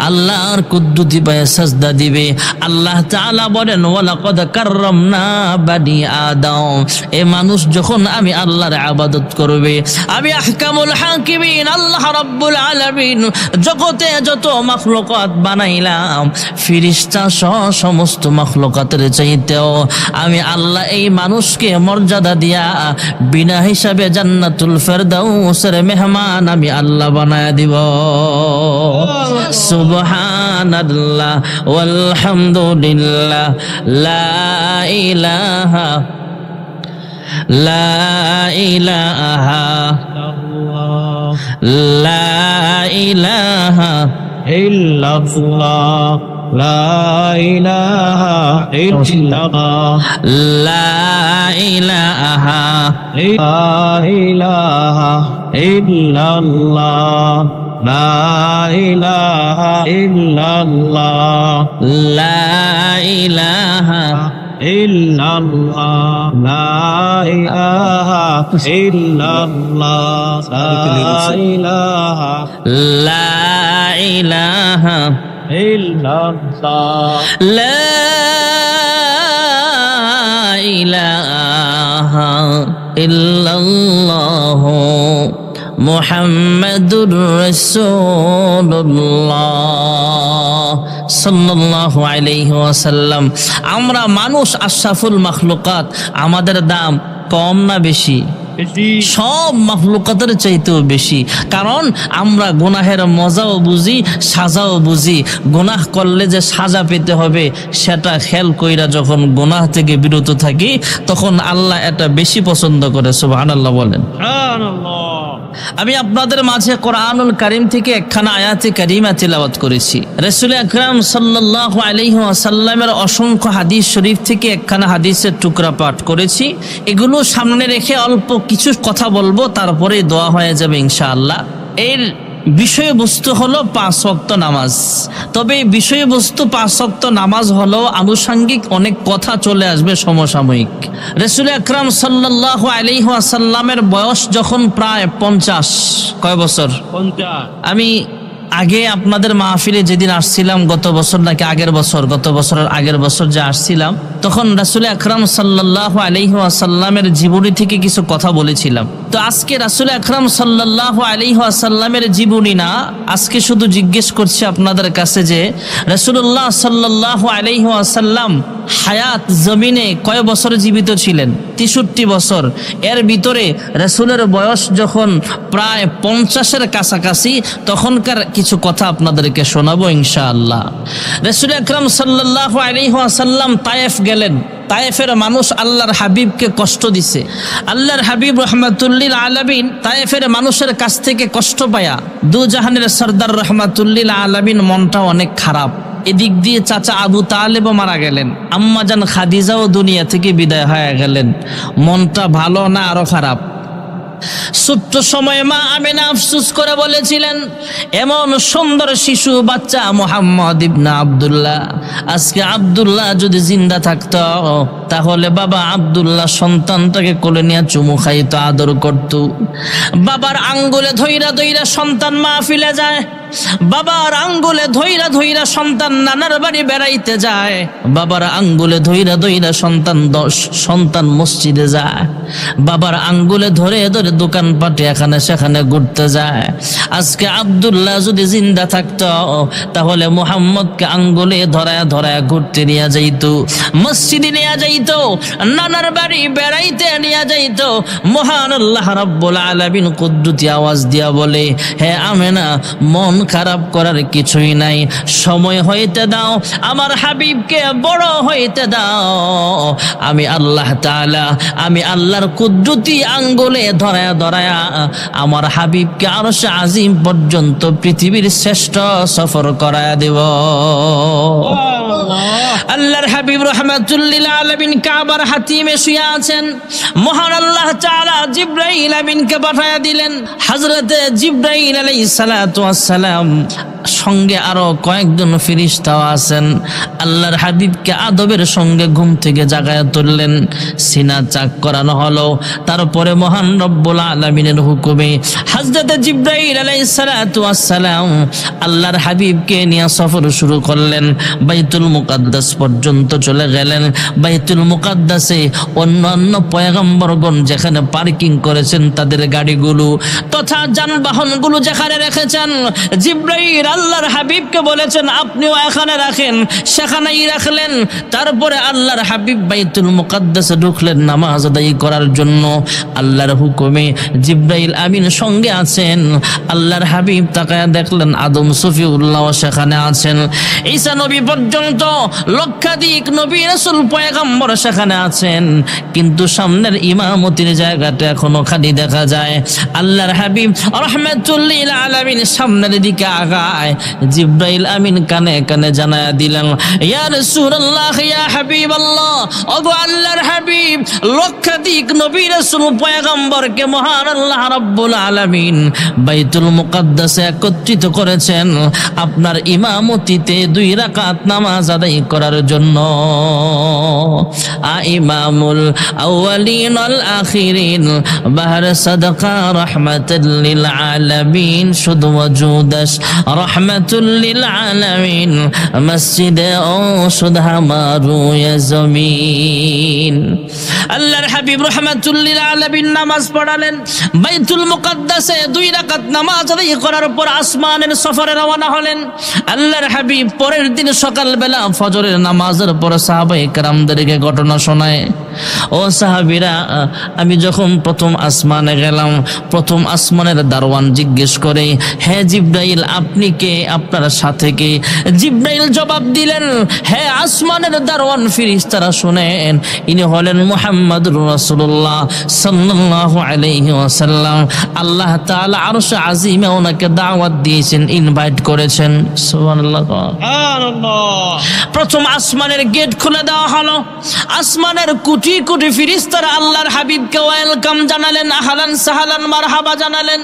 আল্লাহর কুদ্দুতি পায়ে সাজদা দিবে, আল্লাহ তাআলা বলেন ওয়ালাকাদ কাররামনা বানি আদম। এই মানুষ যখন আমি আল্লাহর ইবাদত করবে, আমি আহকামুল হাকিমিন আল্লাহ রাব্বুল আলামিন জগতে যত মাখলুকাত বানাইলাম ফেরেশতা সহ সমস্ত মাখলুকাতের চাইতেও আমি আল্লাহ এই মানুষকে মর্যাদা দিয়া বিনা হিসাবে জান্নাতুল ফেরদাউসের মেহমান আমি আল্লাহ বানায়া দিব। সুবহানাল্লাহ ওয়ালহামদুলিল্লাহ লা ইলাহা লা ইলাহা লা ইলাহা ইল্লাল্লাহ লা ইলাহা ইল্লাল্লাহ লা ইলাহা ইল্লাল্লাহ লা ইলাহা ইল্লাল্লাহ লা ইলাহা ইল্লাল্লাহ লা ইলাহা ইল্লাল্লাহ লা ইলাহা ইল্লাল্লাহ লা ইলাহা ইল্লাল্লাহ মুহাম্মাদুর রাসূলুল্লাহ সাল্লাল্লাহু আলাইহি ওয়াসাল্লাম। আমরা মানুষ আশরাফুল মাখলুকাত, আমাদের দাম কম না বেশি? সব মাখলুকাতের চাইতেও বেশি। কারণ আমরা গুনাহের মজাও বুঝি, সাজাও বুঝি। গুনাহ করলে যে সাজা পেতে হবে সেটা খেয়াল কইরা যখন গুনাহ থেকে বিরত থাকি তখন আল্লাহ এটা বেশি পছন্দ করে। সুবহানাল্লাহ বলেন। আমি আপনাদের মাঝে কোরআনুল কারীম থেকে একখানা আয়াতে কারিমা তিলাওয়াত করেছি। রাসূল আকরাম সাল্লাল্লাহু আলাইহি ওয়াসাল্লামের অসংখ্য হাদিস শরীফ থেকে একখানা হাদিসের টুকরা পাঠ করেছি। এগুলো সামনে রেখে অল্প কিছু কথা বলবো, তারপরে দোয়া হয়ে যাবে ইনশাআল্লাহ। এর বিষয়বস্তু হলো 5 ওয়াক্ত নামাজ। তবে বিষয়বস্তু 5 ওয়াক্ত নামাজ হলো আনুষঙ্গিক অনেক কথা চলে আসবে সমসাময়িক। রাসূল আকরাম সাল্লাল্লাহু আলাইহি ওয়াসাল্লামের বয়স যখন প্রায় 50, কয় বছর? 50। আমি আগে আপনাদের মাহফিলে যেদিন আসছিলাম, গত বছর নাকি আগের বছর, গত বছরের আগের বছর যে আসছিলাম, তখন রাসূল আকরাম সাল্লাল্লাহু আলাইহি ওয়াসাল্লামের জীবনী থেকে কিছু কথা বলেছিলাম। তো আজকে রাসূল আকরাম সাল্লাল্লাহু আলাইহি ওয়াসাল্লামের জীবনী না, আজকে শুধু জিজ্ঞেস করছি আপনাদের কাছে যে রাসূলুল্লাহ সাল্লাল্লাহু আলাইহি ওয়াসাল্লাম হায়াত জমিনে কয় বছর জীবিত ছিলেন? 63 বছর। এর ভিতরে রাসূলের বয়স যখন প্রায় 50-এর কাছাকাছি, তখনকার কিছু কথা আপনাদেরকে শোনাবো ইনশাআল্লাহ। রাসূল আকরাম সাল্লাল্লাহু আলাইহি ওয়াসাল্লাম তায়েফ গেলেন। তায়েফের মানুষ আল্লাহর হাবিবকে কষ্ট দিছে। আল্লাহর হাবিব রহমাতুল্লিল আলামিন তায়েফের মানুষের কাছ থেকে কষ্ট পায়া দু জাহানের সরদার রহমাতুল্লিল আলামিন মনটা অনেক খারাপ। এদিক দিয়ে চাচা আবু তালেবও মারা গেলেন, আম্মাজান খাদিজাও দুনিয়া থেকে বিদায় হয়ে গেলেন। মনটা ভালো না আরো খারাপ। ছোট্ট সময়ে মা আমিনা আফসোস করে বলেছিলেন, এমন সুন্দর শিশু বাচ্চা মুহাম্মদ ইবনে আব্দুল্লাহ, আজকে আব্দুল্লাহ যদি জিন্দা থাকতো তাহলে বাবা আব্দুল্লাহ সন্তানটাকে কোলে নিয়ে চুমু খাইতো, আদর করত। বাবার আঙ্গুলে ধইরা ধইরা সন্তান মাহফিলে যায়, বাবার আঙ্গুলে ধইরা ধইরা সন্তান নানার বাড়ি বেড়াইতে যায়, বাবার আঙ্গুলে ধইরা ধইরা সন্তান মসজিদে যায়, বাবার আঙ্গুলে ধরে ধরে দোকানপাটে এখানে সেখানে ঘুরতে যায়। আজকে আব্দুল্লাহ যদি জিন্দা থাকতো তাহলে মুহাম্মদকে আঙ্গুলে ধরায়া ধরায়া ঘুরতে নিয়ে যাইতো, মসজিদে নিয়ে যাইতো, নানার বাড়ি বেড়াইতে নিয়ে যাইতো। মহান আল্লাহ রাব্বুল আলামিন কুদরতি আওয়াজ দিয়া বলে, হে আমেনা, মন খারাপ করার কিছুই নাই, সময় হইতে দাও, আমার হাবিবকে বড় হইতে দাও। আমি আল্লাহ তাআলা, আমি আল্লাহর কুদরতি আঙ্গুলে ধরায়া ধরায়া আমার হাবিবকে আরশে আজিম পর্যন্ত পৃথিবীর শ্রেষ্ঠ সফর করায়া দেব। আল্লাহর হাবিব রাহমাতুল্লিল আলামিন কাবার হাতিমে শুয়ে আছেন। মহান আল্লাহ তাআলা জিবরাইল আমিনকে পাঠায়া দিলেন। হযরতে জিবরাইল আলাইহিস সালাতু ওয়াস সালাম সঙ্গে আরো কয়েকজন ফেরেশতাও আছেন। আল্লাহর হাবিবকে আদবের সঙ্গে ঘুম থেকে জাগায়া তুললেন, সিনা চাক করানো হলো। তারপরে মহান রব্বুল আলামিনের হুকুমে হযরতে জিবরাইল আলাইহিস সালাতু ওয়াস সালাম আল্লাহর হাবিবকে নিয়ে সফর শুরু করলেন। বাইতুল মুকাদ্দাস পর্যন্ত চলে গেলেন। বাইতুল মুকাদ্দাসে অন্যান্য পয়গম্বরগণ যেখানে পার্কিং করেছেন তাদের গাড়িগুলো তথা যানবাহনগুলো যেখানে রেখেছেন, জিবরাইল আল্লাহর হাবিবকে বলেছেন আপনিও এখানে রাখেন, সেখানেই রাখলেন। তারপরে আল্লাহর হাবিব বাইতুল মুকাদ্দাসে ঢুকলেন নামাজ আদায় করার জন্য। আল্লাহর হুকুমে জিবরাইল আমিন সঙ্গে আছেন। আল্লাহর হাবিব তাকায়া দেখলেন আদম সফিউল্লাহ সেখানে আছেন। ঈসা নবী পর্যন্ত লক্ষাধিক নবী রাসূল পয়গম্বর সেখানে আছেন, কিন্তু সামনের ইমামতির জায়গাটা এখনো খালি দেখা যায়। আল্লাহর হাবিব রাহমাতুল্লিল আলামিন সামনের দিকে আগায়। জিবরাইল আমিন কানে কানে জানায়া দিলেন, ইয়া রাসূলুল্লাহ, ইয়া হাবিবাল্লাহ, ওগো আল্লাহর হাবিব, লক্ষাধিক নবী রাসূল পয়গম্বরকে মহান আল্লাহ রাব্বুল আলামিন বাইতুল মুকাদ্দাসে একত্রিত করেছেন আপনার ইমামতিতে 2 রাকাত নামাজ আদায় করার জন্য। ইমামুল আউয়ালিন ওয়াল আখিরিন বাহর সাদাকা রাহমাতাল লিল আলামিন, শুধু ওয়াজুদাস রাহমাতুল লিল আলামিন, মসজিদে ও শুধু হামারু ইয়া জমিন। আল্লাহর হাবিব রাহমাতুল লিল আলামিন নামাজ পড়ালেন। বাইতুল মুকাদ্দাসে 2 রাকাত নামাজ আদায় করার পর আসমানের সফরে রওনা হলেন। আল্লাহর হাবিব পরের দিন সকাল বেলা ফজরের নামাজের পর সাহাবায়ে কেরামদেরকে ঘটনা শোনায়। ও সাহাবীরা, আমি যখন প্রথম আসমানে গেলাম, প্রথম আসমানের দারওয়ান জিজ্ঞেস করে, হে জিবরাইল, আপনি কে, আপনার সাথে কে? জিবরাইল জবাব দিলেন, হে আসমানের দারওয়ান ফেরেশতারা শুনেন, ইনি হলেন মুহাম্মদুর রাসূলুল্লাহ সাল্লাল্লাহু আলাইহি ওয়াসাল্লাম। আল্লাহ তাআলা আরশে আজিমে ওনাকে দাওয়াত দিয়েছেন, ইনভাইট করেছেন। সুবহানাল্লাহ, সুবহানাল্লাহ। প্রথম আসমানের গেট খুলে দেওয়া হলো। আসমানের কোটি কোটি ফেরেশতারা আল্লাহর হাবিবকে ওয়েলকাম জানালেন, আহলান সাহলান মারহাবা জানালেন।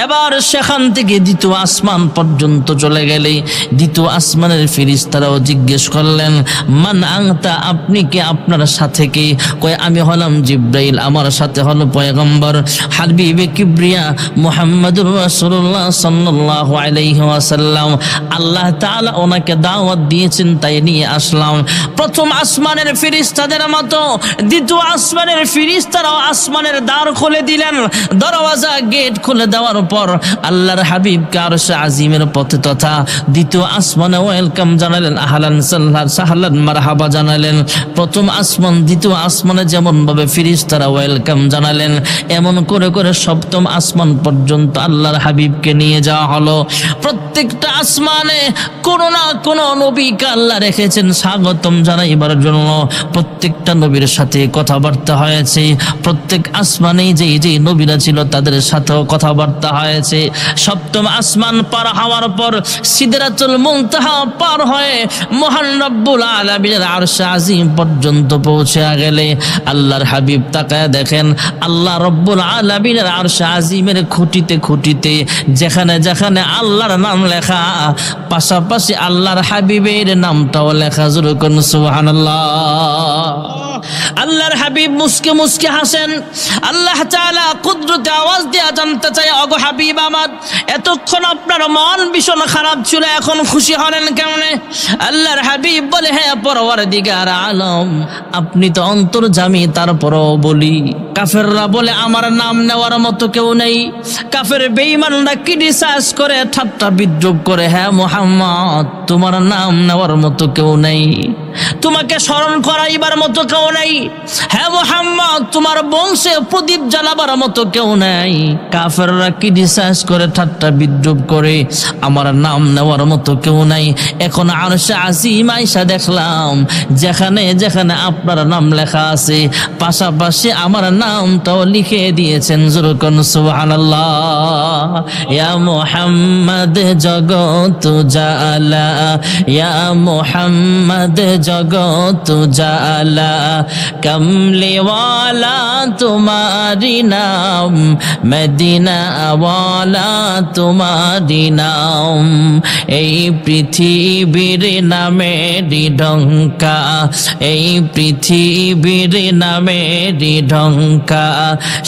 এবার সেখান থেকে দ্বিতীয় আসমান পর্যন্ত চলে গেলে দ্বিতীয় আসমানের ফেরেশতারাও জিজ্ঞেস করলেন, মান আনতা, আপনি কে, আপনার সাথে কে? কয়, আমি হলাম জিবরাইল, আমার সাথে হলো পয়গম্বর হাবিবে কিবরিয়া মুহাম্মদুর রাসূলুল্লাহ সাল্লাল্লাহু আলাইহি ওয়াসাল্লাম। আল্লাহ তাআলা ওনাকে দাওয়াত দিয়েছেন, তাই নিয়ে আসলাম। প্রথম আসমানের ফেরেশতাদের মতো দ্বিতীয় আসমানের ফেরেশতারাও আসমানের দ্বার খুলে দিলেন। দরওয়াজা গেট খুলে দেওয়ার পর আল্লাহর হাবিবকে আরশে আজিমের পথে তথা দ্বিতীয় আসমানে ওয়েলকাম জানালেন, আহলান সাহলান মারহাবা জানালেন। প্রথম আসমান দ্বিতীয় আসমানে যেমন ভাবে ফেরেশতারা ওয়েলকাম জানালেন, এমন করে করে সপ্তম আসমান পর্যন্ত আল্লাহর হাবিবকে নিয়ে যাওয়া হলো। প্রত্যেকটা আসমানে কোনো না কোনো নবীকে আল্লাহ রেখেছেন স্বাগতম জানাইবার জন্য। প্রত্যেকটা নবীর সাথে কথাবার্তা হয়েছে, প্রত্যেক আসমানে যে নবীরা ছিল তাদের সাথেও কথাবার্তা হয়েছে। সপ্তম আসমান পার হওয়ার পর সিদরাতুল মুনতাহা পার হয়ে মহান রব্বুল আলামিনের আরশে আজিম পর্যন্ত পৌঁছে গেলে আল্লাহর হাবিব তাকায় দেখেন, আল্লাহ রব্বুল আলামিনের আরশে আজিমের খুঁটিতে খুঁটিতে যেখানে যেখানে আল্লাহর নাম লেখা, পাশাপাশি আল্লাহর হাবিবের নামটাও লেখা। জোরে কোন সুবহানাল্লাহ। আল্লাহর হাবিব মুস্কে মুস্কে হাসেন। আল্লাহ তাআলা কুদরতে আওয়াজ দিয়ে জানতে চায়, ওগো হাবিব আমার, এতক্ষণ আপনার মন ভীষণ খারাপ ছিল, এখন খুশি হলেন কেমনে? আল্লাহর হাবিব বলে, হে পরওয়ারদিগার আলম, আপনি তো অন্তর্যামী, তারপরও বলি। কাফেররা বলে আমার নাম নেওয়ার মতো কেউ নেই। কাফের বেঈমানরা ক্রিটিসাইজ করে, ঠাট্টা বিদ্রুপ করে, হ্যাঁ মুহাম্মদ, তোমার নাম নেওয়ার মতো কেউ নেই, তোমাকে স্মরণ করাইবার মতো কেউ নেই। হ্যাঁ মুহাম্মদ, তোমার বংশে প্রদীপ জ্বালাবার মতো কেউ নেই। কাফেররা ক্রিটিসাইজ করে, ঠাট্টা বিদ্রুপ করে, আমার নাম নেওয়ার মতো কেউ নাই। এখন আরশে আজিম আইসা দেখলাম যেখানে যেখানে আপনার নাম লেখা আছে, পাশাপাশি আমার নামটাও লিখে দিয়েছেন। জোরে কোন সুবহানাল্লাহ। ইয়া মুহাম্মদ জগত জালা, ইয়া মুহাম্মদ জগত জালা, কমলিওয়ালা তোমারি নাম, মদিনা ওয়ালা তোমারি নাম। এই পৃথিবীর নামেরই ঢঙ্কা, এই পৃথিবীর নামেরই ঢঙ্কা,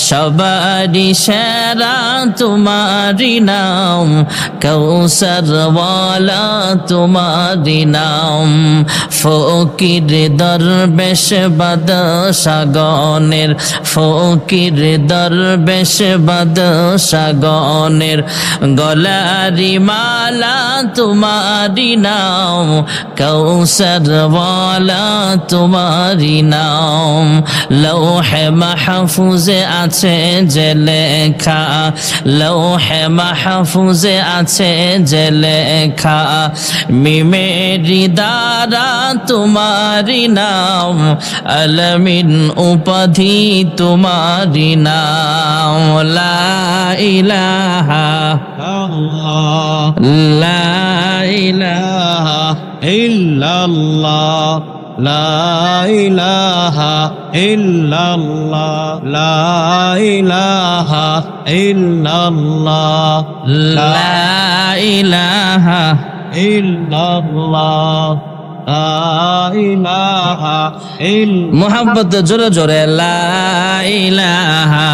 সবারই সেরা তোমারি নাম, কৌসর ওয়ালা তোমারি নাম। ফকির দরবেশ বাদশাগণের, ফকির দরবেশ বাদশাগণের গলারি মালা তোমারি নাম, কৌসর ওয়ালা তোমারি নাম। লৌহে মাহফুজে আছে যে লেখা, লৌহে মাহফুজে আছে যে লেখা, মিমেরি দ্বারা তোমারি নাম, আলমিন উপাধি তোমারি নাম। লা ইলাহা ইল্লাল্লাহ, লা ইলাহা ইল্লাল্লাহ, লা ইলাহা ইল্লাল্লাহ, লা ইলাহা ইল্লাল্লাহ, লা ইলাহা ইল্লাল্লাহ, মোহাম্মদ জোরে জোরে, লা ইলাহা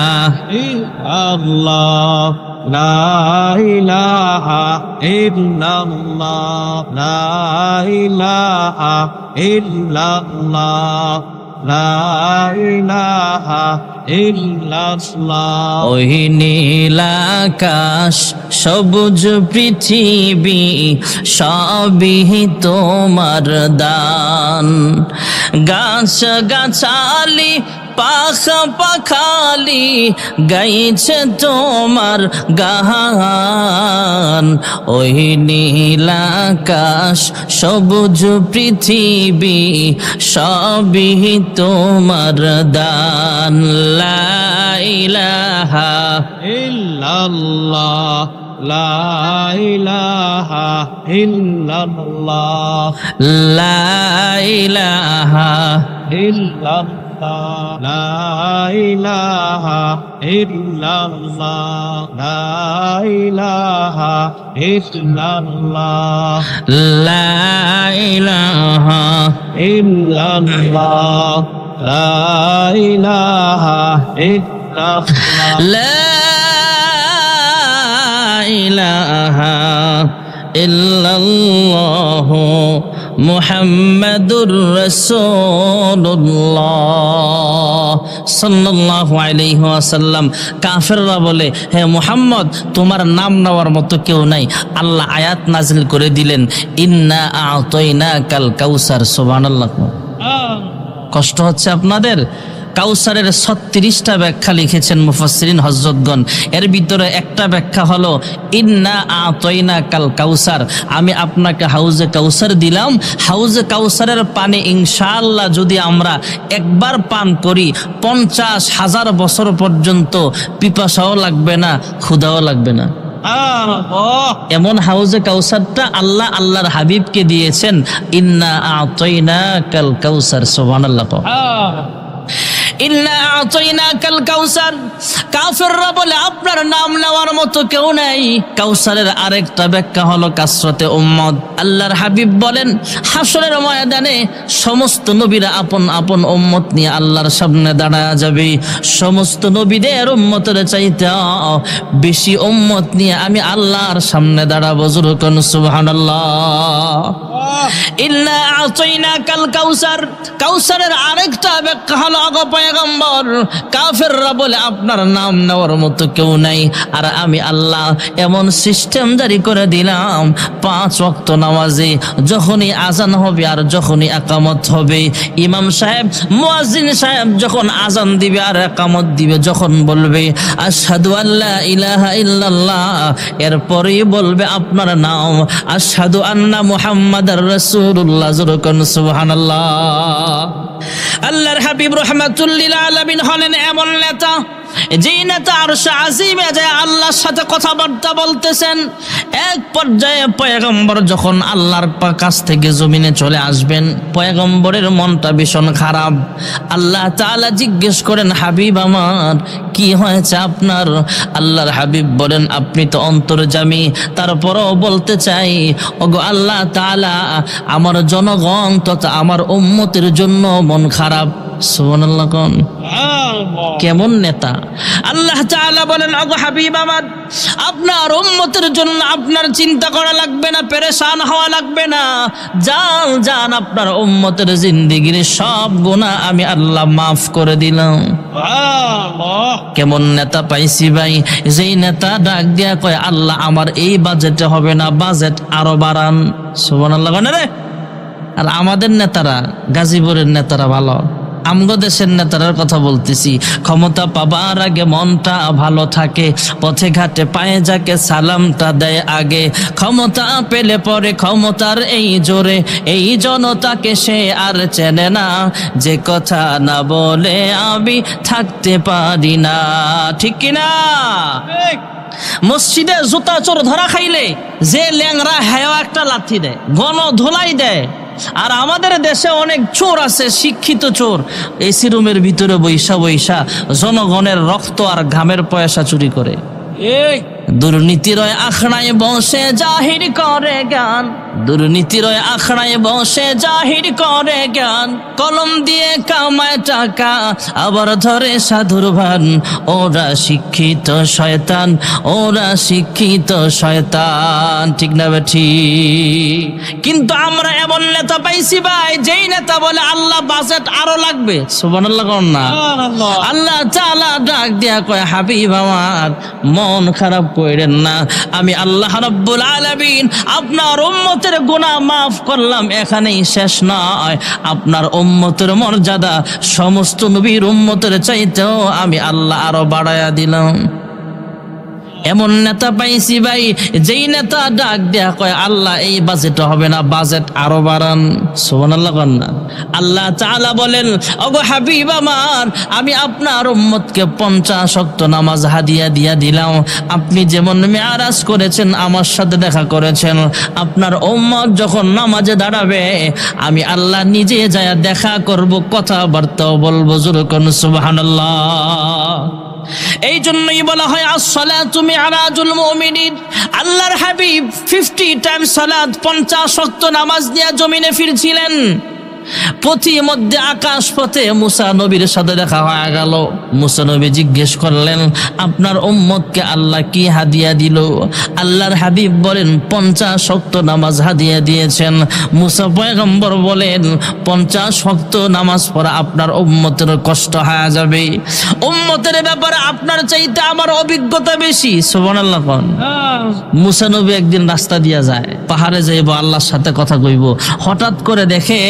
ইল্লাল্লাহ, লা ইলাহা ইল্লাল্লাহ, লা ইলাহা ইল্লাল্লাহ, লা ইলাহা ইল্লাল্লাহ। ওই নীলাকাশ সবুজ পৃথিবী সবই তোমার দান, গাছ গাছালি পাখা পাখালি গাইছে তোমার গান। ওই নীলাকাশ সবুজ পৃথিবী সবই তোমার দান। লা ইলাহা ইল্লাল্লাহ লা ইলাহা ইল্লাল্লাহ লা ইলাহা ইল্লাল্লাহ লা ইলাহা ইল্লাল্লাহ লা ইলাহা ইল্লাল্লাহ লা ইলাহা ইল্লাল্লাহ লা ইলাহা ইল্লাল্লাহ লা ইলাহা ইল্লাল্লাহ মুহাম্মাদুর রাসূলুল্লাহ সাল্লাল্লাহু আলাইহি ওয়াসাল্লাম। কাফেররা বলে, হে মুহাম্মদ, তোমার নাম নেওয়ার মতো কেউ নাই। আল্লাহ আয়াত নাজিল করে দিলেন, ইন্না আ'তাইনাকাল কাউসার। সুবহানাল্লাহ। কষ্ট হচ্ছে আপনাদের? কাউসারের 36টা ব্যাখ্যা লিখেছেন মুফাসসিরিন হযরতগণ। এর ভিতরে একটা ব্যাখ্যা হলো, ইন্না আ'তাইনাকাল কাউসার, আমি আপনাকে হাউজে কাউসার দিলাম। হাউজে কাউসারের পানি ইনশাআল্লাহ যদি আমরা একবার পান করি 50,000 বছর পর্যন্ত পিপাসাও লাগবে না, ক্ষুধাও লাগবে না। এমন হাউজে কাউসারটা আল্লাহ আল্লাহর হাবিবকে দিয়েছেন। ইন্না আ'তাইনাকাল কাউসার। সুবহানাল্লাহ। ইন্না আ'তাইনাকাল কাউসার। কাফেররা বলে আপনার নাম নেওয়ার মতো কেউ নাই। কাউসারের আরেকটা ব্যাখ্যা হলো কাসরতে উম্মত। আল্লাহর হাবিব বলেন, হাসরের ময়দানে সমস্ত নবীরা আপন আপন উম্মত নিয়ে আল্লাহর সামনে দাঁড়ায় যাবে। সমস্ত নবীদের উম্মতের চাইতে বেশি উম্মত নিয়ে আমি আল্লাহর সামনে দাঁড়াবো। জোরে কোন সুবহানাল্লাহ। ইন্না আ'তাইনাকাল কাউসার। কাউসারের আরেকটা ব্যাখ্যা হলো, আগো পয়গম্বর, কাফেররা বলে আপনার নাম নেওয়ার মতো কেউ নাই। আর আমি আল্লাহ এমন সিস্টেম জারি করে দিলাম, 5 ওয়াক্ত নামাজে যখনই আজান হবে আর যখনই একামত হবে, ইমাম সাহেব মুয়াজ্জিন সাহেব যখন আজান দিবে আর একামত দিবে, যখন বলবে আশহাদু আল্লা ইলাহা ইল্লাল্লাহ, এরপরেই বলবে আপনার নাম, আশহাদু আন্না মুহাম্মাদার রাসূলুল্লাহ। সুবহানাল্লাহ। আল্লাহর হাবিব রাহমাতুল লিল আলামিন হলেন এমন নেতা, যেই নেতা আরশ আজিমে যায় আল্লাহর সাথে কথাবার্তা বলতেছেন। এক পর্যায়ে পয়গম্বর যখন আল্লাহর কাছ থেকে জমিনে চলে আসবেন, পয়গম্বরের মনটা ভীষণ খারাপ। আল্লাহ তাআলা জিজ্ঞেস করেন, হাবিব আমার কি হয়েছে আপনার? আল্লাহর হাবিব বলেন, আপনি তো অন্তর্যামী, তারপরও বলতে চাই, ওগো আল্লাহ তাআলা, আমার জনগণ তথা আমার উম্মতের জন্য মন খারাপ। সুবহানাল্লাহ। কোন কেমন নেতা! আল্লাহ তাআলা বলেন, ওগো হাবিব আমার, আপনার উম্মতের জন্য আপনার চিন্তা করা লাগবে না, পেরেশান হওয়া লাগবে না। যান যান, আপনার উম্মতের জিন্দেগির সব গুনাহ আমি আল্লাহ মাফ করে দিলাম। কেমন নেতা পাইছি ভাই, যেই নেতা ডাক দিয়া কয়, আল্লাহ আমার এই বাজেটে হবে না, বাজেট আরো বাড়ান। সুবহানাল্লাহ। রে, আর আমাদের নেতারা, গাজীপুরের নেতারা ভালো। আমগো দেশের নেতারার কথা বলতেছি। ক্ষমতা পাবার আগে মনটা ভালো থাকে, পথে ঘাটে পায়ে যাকে সালামটা দেয় আগে। ক্ষমতা পেলে পরে ক্ষমতার এই জোরে এই জনতাকে সে আর চেনে না, যে কথা না বলে আমি থাকতে পারি না। ঠিক কিনা? মসজিদে জুতা চোর ধরা খাইলে যে ল্যাংরা হেও একটা লাথি দেয়, গণ ধোলাই দেয়। আর আমাদের দেশে অনেক চোর আছে, শিক্ষিত চোর, এসি রুমের ভিতরে বৈশা বৈশা জনগণের রক্ত আর ঘামের পয়সা চুরি করে। দুর্নীতির আখড়ায় বসে জাহির করে জ্ঞান, দুর্নীতির ওই আখড়ায় বসে জাহির করে জ্ঞান, কলম দিয়ে কামায় টাকা আবার ধরে সাধুর ভান। ওরা শিক্ষিত শয়তান, ওরা শিক্ষিত শয়তান। ঠিক না বেঠি? কিন্তু আমরা এমন নেতা পাইছি ভাই, যেই নেতা বলে আল্লাহ বাজেট আরো লাগবে। সুবহানাল্লাহ কোন না? আল্লাহ তাআলা ডাক দিয়া কয়, হাবিব আমার মন খারাপ কইরেন না, আমি আল্লাহ রাব্বুল আলামিন আপনার উম্মতের গুনাহ মাফ করলাম, এখানেই শেষ নয়। আপনার উম্মতের মর্যাদা সমস্ত নবীর উম্মতের চাইতেও আমি আল্লাহ আরো বাড়ায়া দিলাম। এমন নেতা পাইছি ভাই, যেই নেতা ডাক দেয়া কয় আল্লাহ এই বাজেট হবে না, বাজেট আরো বাড়ান। সুবহানাল্লাহ না? আল্লাহ তাআলা বলেন, ওগো হাবিব আমার, আমি আপনার উম্মতকে 50 ওয়াক্ত নামাজ হাদিয়া দিয়া দিলাম। আপনি যেমন মেরাজ করেছেন, আমার সাথে দেখা করেছেন, আপনার উম্মত যখন নামাজে দাঁড়াবে আমি আল্লাহ নিজে যায় দেখা করব, কথাবার্তা বলবো। জোরে কোন সুবহানাল্লাহ। এই জন্যই বলা হয় as-salatu mi'rajul মুমিনিন। আল্লাহর হাবিব 50 টাইম সালাত 50 ওয়াক্ত নামাজ নিয়ে জমিনে ফিরছিলেন। পথি মধ্যে আকাশ পথে মুসা নবীর সাথে দেখা হয়ে গেল। মুসা নবী জিজ্ঞেস করলেন, আপনার উম্মতকে আল্লাহ কি হাদিয়া দিল? আল্লাহর হাবিব বলেন 50 ওয়াক্ত নামাজ হাদিয়া দিয়েছেন। মুসা পয়গম্বর বলেন 50 ওয়াক্ত নামাজ পড়া আপনার উম্মতের কষ্ট হয়ে যাবে। উম্মতের ব্যাপারে আপনার চাইতে আমার অভিজ্ঞতা বেশি। সুবহানাল্লাহ কোন? মুসা নবী একদিন রাস্তা দিয়া যায়, পাহাড়ে যাইব, আল্লাহর সাথে কথা কইব। হঠাৎ করে দেখে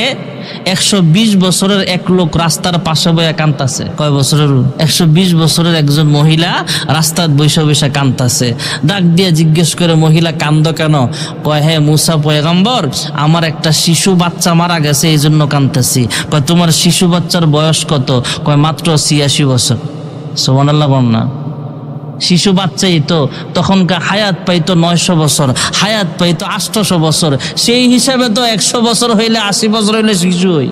120 বছরের এক লোক রাস্তার পাশে বসে কাঁদতাছে। কয় বছরের? 120 বছরের একজন মহিলা রাস্তার বসে বসে কাঁদতাছে। ডাক দিয়ে জিজ্ঞেস করে, মহিলা কান্দ কেন? কয়, হে মুসা পয়গম্বর, আমার একটা শিশু বাচ্চা মারা গেছে, এই জন্য কাঁদতেছি। কয়, তোমার শিশু বাচ্চার বয়স কত? কয়, মাত্র 86 বছর। সুবহানাল্লাহ বলনা? শিশু বাচ্চাই তো, তখনকার হায়াত পাইতো 900 বছর, হায়াত পাইতো 800 বছর। সেই হিসাবে তো 100 বছর হইলে 80 বছর হইলে শিশু হই।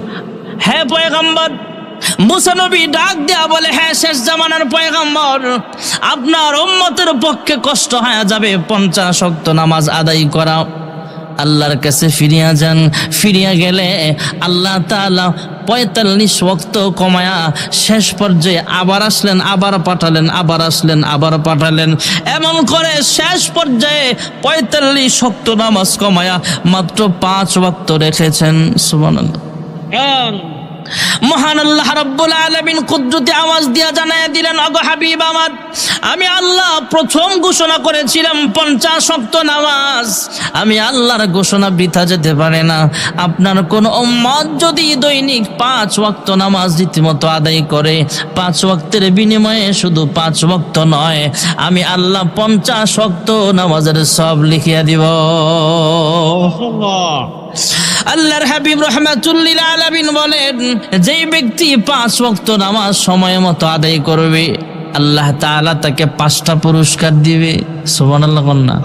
হ্যাঁ পয়গম্বর। মুসা নবী ডাক দেয়া বলে, হ্যাঁ শেষ জামানার পয়গম্বর, আপনার উম্মতের পক্ষে কষ্ট হয়ে যাবে 50 ওয়াক্ত নামাজ আদায় করা। আল্লাহর কাছে ফিরিয়া যান। ফিরিয়া গেলে আল্লাহ তাআলা 45 ওয়াক্ত কমায়া শেষ পর্যায়ে আবার আসলেন, আবার পাঠালেন, আবার আসলেন, আবার পাঠালেন। এমন করে শেষ পর্যায়ে 45 ওয়াক্ত নামাজ কমায়া মাত্র 5 ওয়াক্ত রেখেছেন। সুবহানাল্লাহ। মহান আল্লাহ রাব্বুল আলামিন কুদরতি আওয়াজ দিয়া জানায়া দিলেন, ওগো হাবিব আমার, আমি আল্লাহ প্রথম ঘোষণা করেছিলাম 50 ওয়াক্ত নামাজ। আমি আল্লাহর ঘোষণা বৃথা যেতে পারে না। আপনার কোন উম্মত যদি দৈনিক 5 ওয়াক্ত নামাজ রীতিমতো আদায় করে, 5 ওয়াক্তের বিনিময়ে শুধু 5 ওয়াক্ত নয়, আমি আল্লাহ 50 ওয়াক্ত নামাজের সব লিখিয়া দিব। আল্লাহর হাবিব রাহমাতুল্লিল আলামিন বলেন, যেই ব্যক্তি 5 ওয়াক্ত নামাজ সময় মতো আদায় করবে, আল্লাহ তাআলা তাকে 5টা পুরস্কার দিবে। সুবহানাল্লাহ না?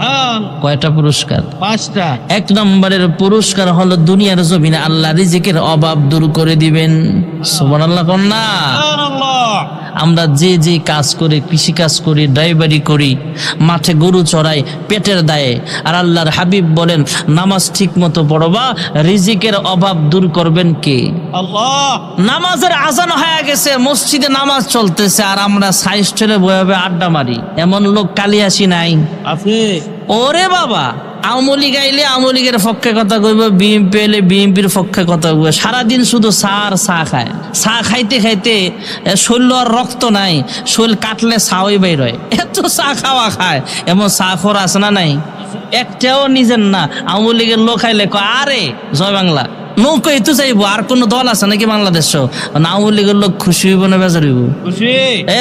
কয়টা পুরস্কার? 5টা। 1 নম্বরের পুরস্কার হলো দুনিয়ার জমিনে আল্লাহ রিজিকের অভাব দূর করে দিবেন। সুবহানাল্লাহ না? আমরা যে যে কাজ করি, কৃষি কাজ করি, ড্রাইভারি করি, মাঠে গরু চড়াই পেটের দায়ে, আর আল্লাহর হাবিব বলেন নামাজ ঠিক মতো পড়বা, রিজিকের অভাব দূর করবেন কে? আল্লাহ। নামাজের আজান হয়ে গেছে, মসজিদে নামাজ চলতেছে, আর আমরা সাইস্টেলে বয়ে আড্ডা মারি। এমন লোক কালিয়াসি নাই? আছে। ওরে বাবা, আওয়ামী লীগ আইলে আওয়ামী লীগের পক্ষে কথা কইব, বিএনপি এলে বিএনপির পক্ষে কথা কইব। সারাদিন শুধু চা আর চা খায়। চা খাইতে খাইতে শৈল আর রক্ত নাই, শৈল কাটলে চাওই বাইর হয়, এত চা খাওয়া খায়। এমন চা খোর আছে না নাই? একটাও নিজের না। আওয়ামী লীগের লোক খাইলে কয়, আরে জয় বাংলা, নৌকো এতো চাইবো। আর কোন দল আছে নাকি বাংলাদেশ? আওয়ামী লীগের লোক খুশি হইব না বেজার হইব? খুশি।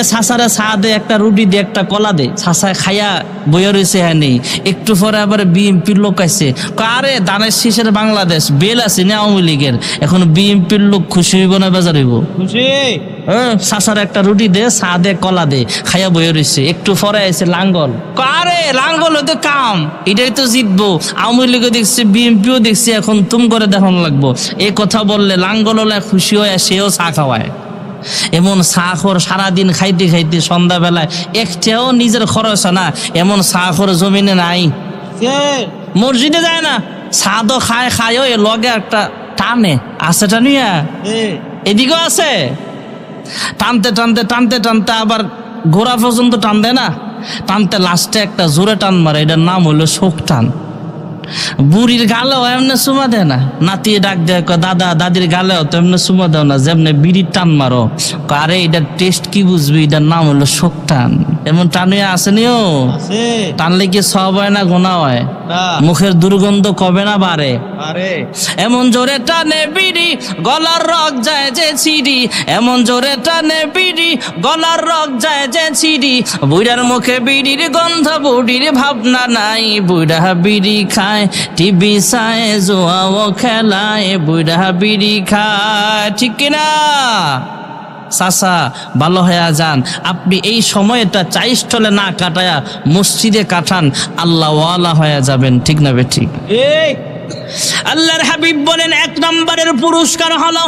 ছাসারে চা দে, একটা রুটি দে, একটা কলা দে, ছাসায় খাইয়া বইয়া রয়েছে। হ্যাঁ নেই, একটু পরে আবার বিএনপির লোক আইছে, আরে দানের শীষের বাংলাদেশ বেল আছে না আওয়ামী লীগের, এখন বিএনপির লোক খুশি হইব না বেজার হইব? খুশি। ছাসারে একটা রুটি দে, চা দে, কলা দে, খাইয়া বইয়া রয়েছে। একটু পরে আইছে লাঙ্গল, আরে লাঙ্গল হইতে কাম, এটাই তো জিতবো। আওয়ামী লীগও দেখছি, বিএনপিও দেখছি, এখন তুম করে দেখানো লাগবে। এই কথা বললে লাঙ্গল খুশি হয়ে সেও চা খাওয়ায়। এমন চা খোর সারাদিন খাইতে খাইতে সন্ধ্যাবেলায় একটাও নিজের খরচ না, এমন চা খোর জমিনে নাই। মসজিদে যায় না, সাদও খায়, খায়ও এ লগে একটা টানে আছে, টানিয়া এদিকেও আছে, টানতে টানতে টানতে টানতে আবার ঘোড়া পর্যন্ত টান দেয় না, টানতে লাস্টে একটা জোরে টান মারে, এটার নাম হলো শোক টান। বুড়ির গালেও এমনি চুমা দেয় না, নাতি ডাক দেয় দাদা দাদির গালেও তো এমনি চুমা দেও না, যেমনি বিড়ির টান মারো। আরে এটার টেস্ট কি বুঝবি, এটার নাম হলো শোক টান। এমন টানিয়া আসেনিও, টানলে কি সব হয় না গোনা হয়? মুখের দুর্গন্ধ কবে না বাড়ে। এমন জোরে টানে বিড়ি গলার রগ যায় যে ছিড়ি, এমন জোরে টানে বিড়ি গলার রগ যায় যে ছিড়ি। বুড়ার মুখে বিড়ির গন্ধ, বুড়ির ভাবনা নাই, বুড়া বিড়ি খায় টিভি চায় জুয়াও খেলায়, বুড়া বিড়ি খায়। ঠিক কিনা চাচা? ভালো হয়ে যান, আপনি এই সময়টা চাইস্থলে না কাটায়া মসজিদে কাটান, আল্লাহ ওয়ালা হয়ে যাবেন। ঠিক না বেঠিক? আল্লাহর হাবিব বলেন 1 নম্বরের পুরস্কার হলো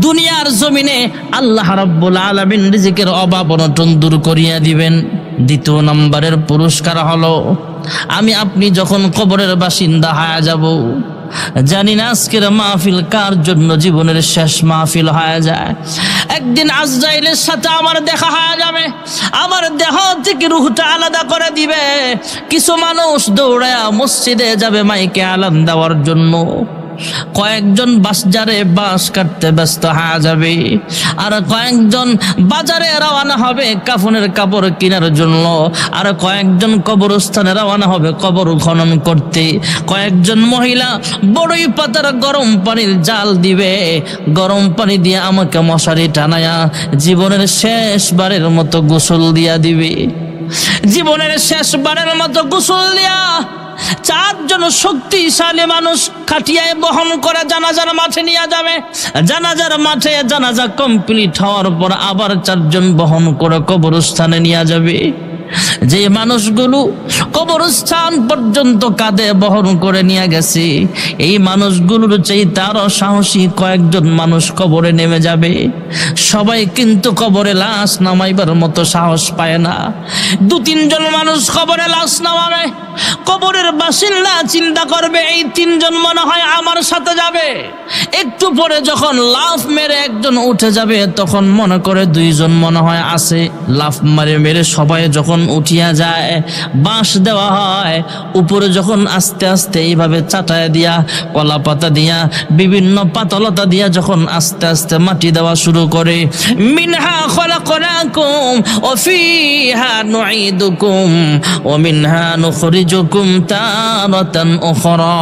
দুনিয়ার জমিনে আল্লাহ রাব্বুল আলামিন রিজিকের অভাব অনটন দূর করিয়া দিবেন। 2 নম্বরের পুরস্কার হলো আমি আপনি যখন কবরের বাসিন্দা হয়ে যাব, জানি না আজকের মাহফিল কার জন্য জীবনের শেষ মাহফিল হয়ে যায়। একদিন আজরাইলের সাথে আমার দেখা হয়ে যাবে, আমার দেহ থেকে রূহটা আলাদা করে দিবে। কিছু মানুষ দৌড়ায়া মসজিদে যাবে মাইকে আলান দেওয়ার জন্য, কয়েকজন বাসজারে বাঁশ কাটতে ব্যস্ত হয়ে যাবে, আর কয়েকজন বাজারে রওনা হবে কাফনের কাপড় কেনার জন্য, আর কয়েকজন কবরস্থানে রওনা হবে কবর খনন করতে। কয়েকজন মহিলা বড়ই পাতার গরম পানির জাল দিবে, গরম পানি দিয়ে আমাকে মশারি টানায়া জীবনের শেষবারের মতো গোসল দিয়া দিবে। জীবনের শেষবারের মতো গোসল দিয়া 4 জন শক্তিশালী মানুষ খাটিয়ায় বহন করে জানাজার মাঠে নিয়ে যাবে। জানাজার মাঠে জানাজা কমপ্লিট হওয়ার পর আবার 4 জন বহন করে কবরস্থানে নিয়ে যাবে। যে মানুষগুলো কবরস্থান পর্যন্ত কাঁধে বহন করে নিয়ে গেছে, এই মানুষগুলোর চাইতে আরো সাহসী কয়েকজন মানুষ কবরে নেমে যাবে। সবাই কিন্তু কবরে লাশ নামাইবার মতো সাহস পায় না। 2-3 জন মানুষ কবরে লাশ নামাবে। কবরের বাসিন্দা চিন্তা করবে এই 3 জন মনে হয় আমার সাথে যাবে। একটু পরে যখন লাফ মেরে একজন উঠে যাবে, তখন মনে করে 2 জন মনে হয় আছে। লাফ মারে মেরে সবাই যখন উঠিয়া যায়, বাঁশ দেওয়া হয় উপরে, যখন আস্তে আস্তে এইভাবে চাটায় দিয়া, কলা পাতা দিয়া, বিভিন্ন পাতলতা দিয়া যখন আস্তে আস্তে মাটি দেওয়া শুরু করে, মিনহা খলাকনাকুম ওয়া ফিহা নুঈদুকুম ওয়া মিনহা নুখরিজুকুম তারাতান উখরা।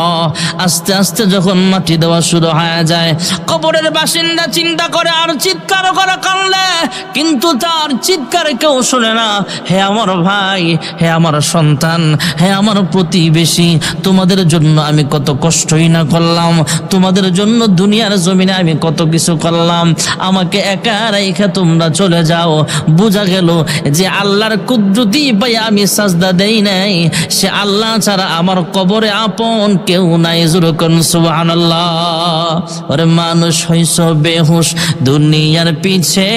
আস্তে আস্তে যখন মাটি দেওয়া শুরু হয়ে যায়, কবরের বাসিন্দা চিন্তা করে আর চিৎকার করে কাঁদলে, কিন্তু তার চিৎকার কেউ শুনে না। হে আমার ভাই, হে আমার সন্তান, হে আমার প্রতিবেশী, তোমাদের জন্য আমি কত কষ্টই না করলাম, তোমাদের জন্য দুনিয়ার জমিনে আমি কত কিছু করলাম, আমাকে একা রেখে তোমরা চলে যাও। বোঝা গেল যে আল্লাহর কুদরতি পাই আমি সাজদা দেই নাই, সে আল্লাহ ছাড়া আমার কবরে আপন কেউ নাই। জোরে কোন সুবহানাল্লাহ। ওরে মানুষ হইছ বেহুশ দুনিয়ার পিছে,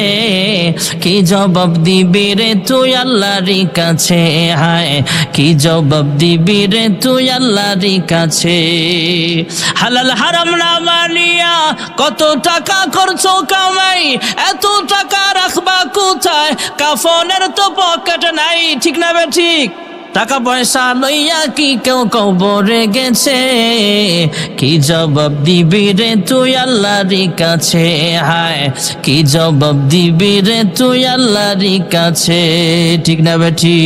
কি জবাব দিবি রে তুই আল্লাহর কাছে? হায় কি জবাব দিবি রে তুই আল্লাহর কাছে? হালাল হারাম না মানিয়া কত টাকা করছো কামাই, এত টাকা রাখবা কোথায়? কাফনের তো পকেট নাই। ঠিক না বে ঠিক? টাকা পয়সা লইয়া কি কেউ কবরে গেছে? কি জবাব দিবি রে তুই আল্লাহর কাছে? হায় কি জবাব দিবি রে তুই আল্লাহর কাছে? ঠিক না বেঠি?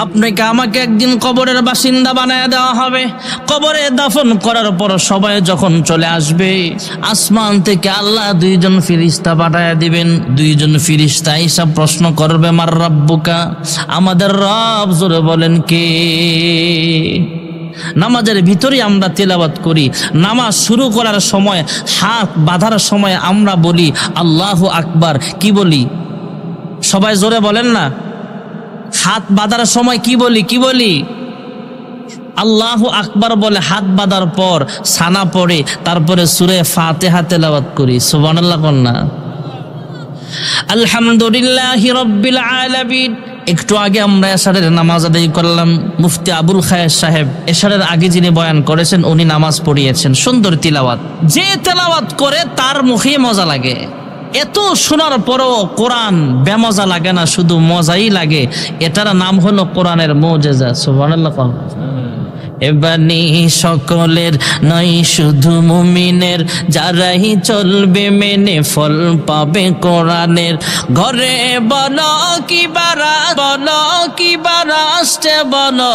আপনাকে আমাকে একদিন কবরের বাসিন্দা বানায় দেওয়া হবে। কবরে দাফন করার পর সবাই যখন চলে আসবে, আসমান থেকে আল্লাহ 2 জন ফেরেশতা পাঠায় দিবেন। 2 জন ফেরেশতা এসব প্রশ্ন করবে, মার রাব্বুকা, আমাদের রব। জোরে বলেন কে? নামাজের ভিতরে আমরা তেলাওয়াত করি, নামাজ শুরু করার সময়, হাত বাঁধার সময় আমরা বলি আল্লাহু আকবার। কি বলি? সবাই জোরে বলেন না। হাত বাঁধার সময় কি বলি? কি বলি? আল্লাহু আকবার বলে হাত বাঁধার পর সানা পড়ে, তারপরে সূরা ফাতিহা তেলাওয়াত করি। সুবহানাল্লাহ। কন্যা আলহামদুলিল্লাহি রাব্বিল আলামিন একটু আগে আমরা এশারের নামাজ আদায় করলাম। মুফতি আবুল খায়ের সাহেব এশারের আগে যিনি বয়ান করেছেন উনি নামাজ পড়িয়েছেন, সুন্দর তিলাওয়াত। যে তেলাওয়াত করে তার মুখে মজা লাগে। এত শোনার পরও কোরআন বেমজা লাগে না, শুধু মজাই লাগে। এটার নাম হলো কোরআনের মুজিজা। সুবহানাল্লাহ। এবানি সকলের নয় শুধু মুমিনের, যারাই চলবে মেনে ফল পাবে কোরআনের। ঘরে বলো কি বারাস্তে বলো,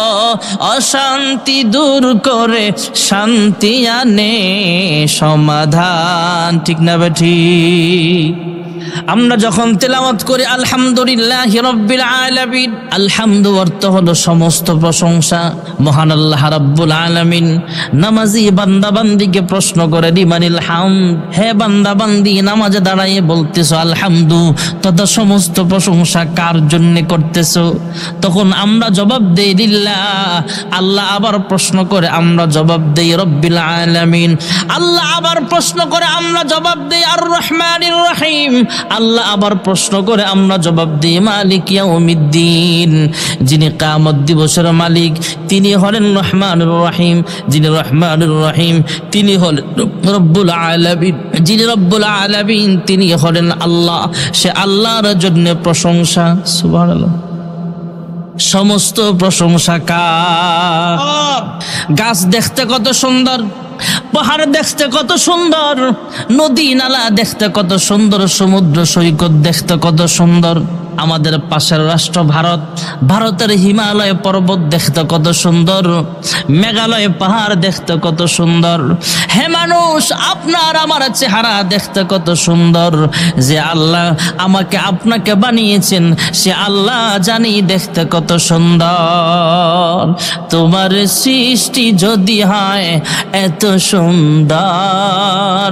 অশান্তি দূর করে শান্তি আনে সমাধান। ঠিক না বেঠি? আমরা যখন তেলাওয়াত করি আলহামদুলিল্লাহি রাব্বিল আলামিন, আলহামদু অর্থ হলো সমস্ত প্রশংসা। মহান আল্লাহ রাব্বুল আলামিন নামাজি বান্দা বান্দিকে প্রশ্ন করে লিমানিল হামদ, হে বান্দা বান্দি নামাজে দাঁড়িয়ে বলতেছো আলহামদু, তথা সমস্ত প্রশংসা কার জন্য করতেছো? তখন আমরা জবাব দেই লিল্লাহ। আল্লাহ আবার প্রশ্ন করে, আমরা জবাব দেই রাব্বিল আলামিন। আল্লাহ আবার প্রশ্ন করে, আমরা জবাব দেই আর রহমানির রহিম। আল্লাহ আবার প্রশ্ন করে, আমরা জবাব দিই মালিক ইয়াউমিদ্দিন। যিনি কিয়ামত দিবসের মালিক তিনি হলেন রহমানুর রহিম। যিনি রহমানুর রহিম তিনি হলেন রব্বুল আলামিন। যিনি রব্বুল আলামিন তিনি হলেন আল্লাহ। সে আল্লাহর জন্য প্রশংসা। সুবহানাল্লাহ। সমস্ত প্রশংসা কার? গাছ দেখতে কত সুন্দর, পাহাড় দেখতে কত সুন্দর, নদী নালা দেখতে কত সুন্দর, সমুদ্র সৈকত দেখতে কত সুন্দর। আমাদের পাশের রাষ্ট্র ভারত, ভারতের হিমালয় পর্বত দেখতে কত সুন্দর, মেঘালয় পাহাড় দেখতে কত সুন্দর। হে মানুষ, আপনার আমার চেহারা দেখতে কত সুন্দর। যে আল্লাহ আমাকে আপনাকে বানিয়েছেন সে আল্লাহ জানি দেখতে কত সুন্দর। তোমার সৃষ্টি যদি হয় এত সুন্দর,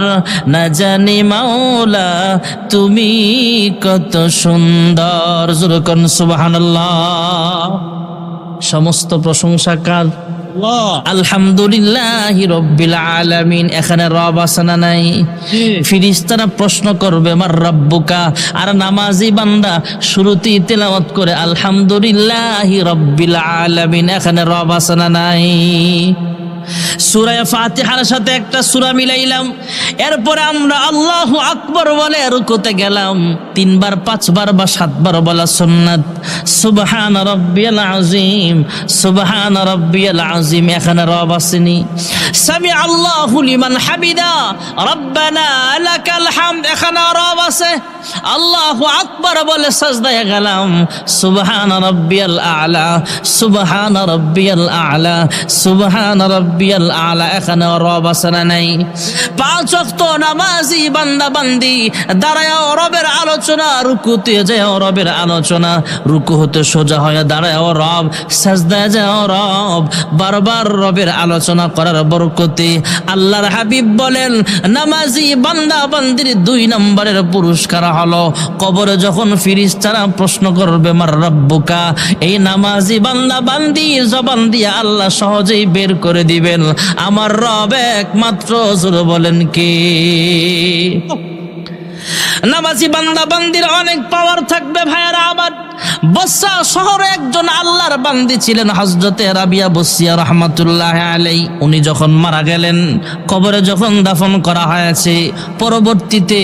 না জানি মাওলা তুমি কত সুন্দর। জোরকন সুবহানাল্লাহ। সমস্ত প্রশংসা কার? আলহামদুলিল্লাহি রাব্বিল আলামিন। এখানে রব আছে না নাই? ফেরেশতারা প্রশ্ন করবে মার রাব্বুকা, আর নামাজি বান্দা শুরুতেই তেলাওয়াত করে আলহামদুলিল্লাহি রাব্বিল আলামিন। এখানে রব আছে না নাই? সূরা ফাতিহার সাথে একটা সূরা মিলাইলাম, এরপরে আমরা আল্লাহু আকবার বলে রুকুতে গেলাম। 3 বার 5 বার বা 7 বার বলা সুন্নাত। সুবহান রাব্বিয়াল আযীম, সুবহান রাব্বিয়াল আযীম। এখানে রব আসেনি? সামি আল্লাহু লিমান হামিদা, রব্বানা লাকাল হামদ। এখানে রব আছে। আল্লাহু আকবার বলে সাজদায় গেলাম। সুবহান রাব্বিয়াল আ'লা, সুবহান রাব্বিয়াল আ'লা, সুবহান রাব্বিয়াল আ'লা। এখানে রব আছে না নাই? 5 ওয়াক্ত নামাজি বান্দা বান্দি দাঁড়ায় রবের আলোচনা, রুকুতে যায় রবের আলোচনা, রুকু হতে সোজা হয়ে দাঁড়ায় রব, সাজদায় যায় রব। বারবার রবের আলোচনা করার বরকতে আল্লাহর হাবিব বলেন নামাজি বান্দা বান্দির 2 নম্বরের পুরস্কার হলো কবরে যখন ফেরেশতারা প্রশ্ন করবে মার রাব্বুকা, এই নামাজি বান্দা বান্দি জবান দিয়ে আল্লাহ সহজেই বের করে দিবেন আমার রব একমাত্র। জোরে বলেন কে? নামাজি বান্দা বান্দির অনেক পাওয়ার থাকবে ভাইয়েরা আমার। বসরা শহরে একজন আল্লাহর বান্দি ছিলেন হযরতে রাবিয়া বসরিয়া রাহমাতুল্লাহি আলাইহি। উনি যখন মারা গেলেন, কবরে যখন দাফন করা হয়েছে, পরবর্তীতে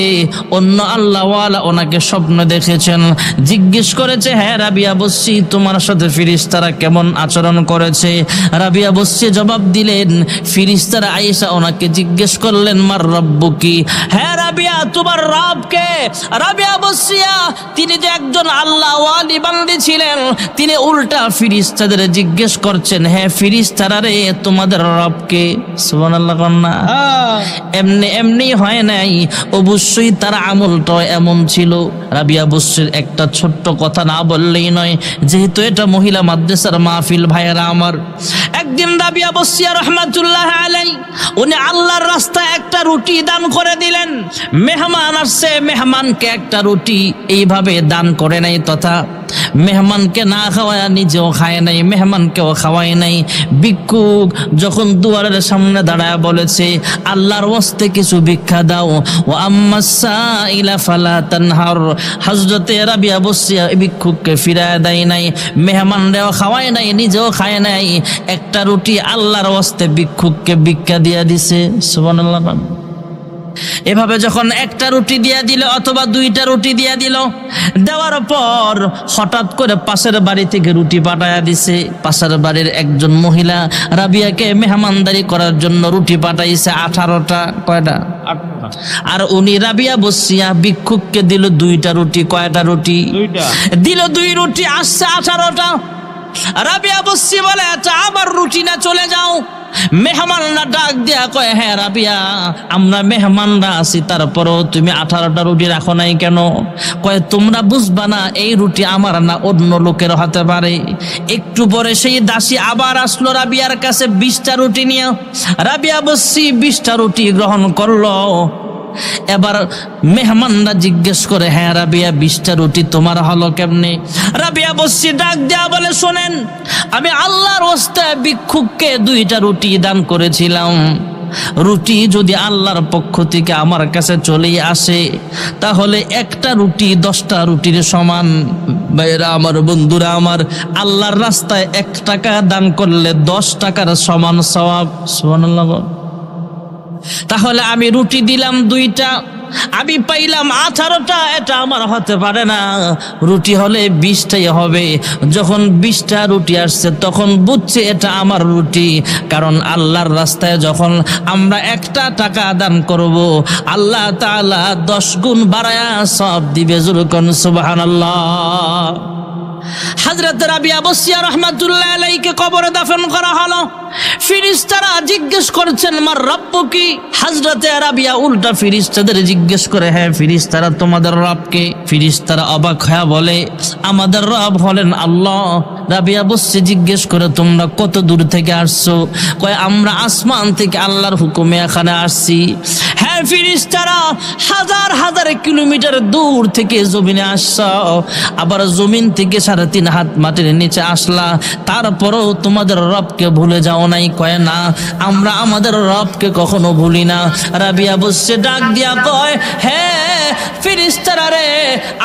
অন্য আল্লাহওয়ালা ওনাকে স্বপ্ন দেখেছেন, জিজ্ঞেস করেছে হে রাবিয়া বসরি তোমার সাথে ফেরেশতারা কেমন আচরণ করেছে? রাবিয়া বসরি জবাব দিলেন, ফেরেশতারা আয়েশা ওনাকে জিজ্ঞেস করলেন মার রব্বুকি, হে রাবিয়া তোমার রব কে? রাবিয়া বসরিয়া তিনি যে একজন আল্লাহ বান্দি ছিলেন, তিনি উল্টা ফেরেশতাদের জিজ্ঞেস করছেন হে ফেরেশতারা রে তোমাদের রব কে? সুবহানাল্লাহ। কন্যা এমনি এমনি হয় নাই, অবশ্যই তার আমলটা এমন ছিল। রাবিয়া বসরির একটা ছোট্ট কথা না বললেই নয়, যেহেতু এটা মহিলা মাদ্রাসার মাহফিল ভাইয়েরা আমার। একদিন রাবিয়া বসরিয়া রাহমাতুল্লাহি আলাইহি উনি আল্লাহর রাস্তায় একটা রুটি দান করে দিলেন। মেহমান আসছে, মেহমানকে একটা রুটি এইভাবে দান করে নাই, তথা মেহমানকে না খাওয়ায় নিজেও খায় নাই, মেহমানকেও খাওয়ায় নাই। ভিক্ষুক যখন দুয়ারের সামনে দাঁড়ায় বলেছে, আল্লাহর ওয়াস্তে কিছু ভিক্ষা দাও। ও আম্মাস সাইলা ফালা তানহার, হযরতে রাবিয়া বসিয়া ভিক্ষুককে ফিরায় দেয় নাই, মেহমানরাও খাওয়ায় নাই, নিজেও খায় নাই। একটা রুটি আল্লাহর ওয়াস্তে ভিক্ষুককে ভিক্ষা দিয়া দিছে। সুবহানাল্লাহ। এভাবে যখন একটা রুটি দিয়া দিল অথবা দুইটা রুটি দিয়া দিল, দেওয়ার পর হঠাৎ করে পাশের বাড়ি থেকে রুটি পাঠায়া দিছে। পাশের বাড়ির একজন মহিলা রাবিয়াকে মেহমানদারি করার জন্য রুটি পাঠাইছে 18টা। কয়টা? 8টা। আর উনি রাবিয়া বসিয়া ভিক্ষুককে দিল দুইটা রুটি। কয়টা রুটি? 2টা। দিল 2 রুটি, আসছে 18টা। রাবিয়া বসি বলে, এটা আমার রুটি না, চলে যাও। মেহমানরা ডাক দিয়া কয়, হ্যাঁ রাবিয়া, আমরা মেহমানরা আছি, তারপরও তুমি 18টা রুটি রাখো নাই কেন? কয়, তোমরা বুঝবা না, এই রুটি আমার না, অন্য লোকের হতে পারে। একটু পরে সেই দাসী আবার আসলো রাবিয়ার কাছে 20টা রুটি নিয়ে। রাবিয়া বসি 20টা রুটি গ্রহণ করলো। এবার মেহমানরা জিজ্ঞেস করে, হ্যাঁ রাবিয়া, 20টা রুটি তোমার হলো কেমনে? রাবিয়া বসি ডাক দেয়া বলে, শোনেন, আমি আল্লাহর ওয়াস্তে ভিক্ষুককে 2টা রুটি দান করেছিলাম। রুটি যদি আল্লাহর পক্ষ থেকে আমার কাছে চলে আসে, তাহলে একটা রুটি 10টা রুটির সমান। ভাইরা আমার, বন্ধুরা আমার, আল্লাহর রাস্তায় 1 টাকা দান করলে 10 টাকার সমান সওয়াব। সুবহানাল্লাহ। তাহলে আমি রুটি দিলাম 2টা, আমি পাইলাম 18টা। এটা আমার হতে পারে না, রুটি হলে 20টাই হবে। যখন 20টা রুটি আসছে তখন বুঝছে এটা আমার রুটি। কারণ আল্লাহর রাস্তায় যখন আমরা 1টা টাকা দান করব, আল্লাহ তাআলা 10 গুণ বাড়ায়া সওয়াব দিবে। যুরকুন সুবহানাল্লাহ। হযরত রাবিয়া বসিয়া রাহমাতুল্লাহ আলাইহিকে কবরে দাফন করা হলো। ফেরেশতারা জিজ্ঞেস করছেন, মার রাব্বুকি? হযরত রাবিয়া উল্টা ফেরেশতাদের জিজ্ঞেস করে, হ্যাঁ ফেরেশতারা, তোমাদের রব কে? ফেরেশতারা অবাক হয়ে বলে, আমাদের রব হলেন আল্লাহ। রাবিয়া বসি জিজ্ঞেস করে, তোমরা কত দূর থেকে আসছো? কয়, আমরা আসমান থেকে আল্লাহর হুকুমে এখানে আসছি। হ্যাঁ ফেরেশতারা, হাজার হাজার কিলোমিটার দূর থেকে জমিনে আসছো, আবার জমিন থেকে 3.5 হাত মাটির নিচে আসলা, তারপরও তোমাদের রবকে ভুলে যাও নাই? কয়, না, আমরা আমাদের রবকে কখনো ভুলি না। রাবিয়া বসে ডাক দিয়া কয়, হ্যাঁ ফেরেশতারা রে,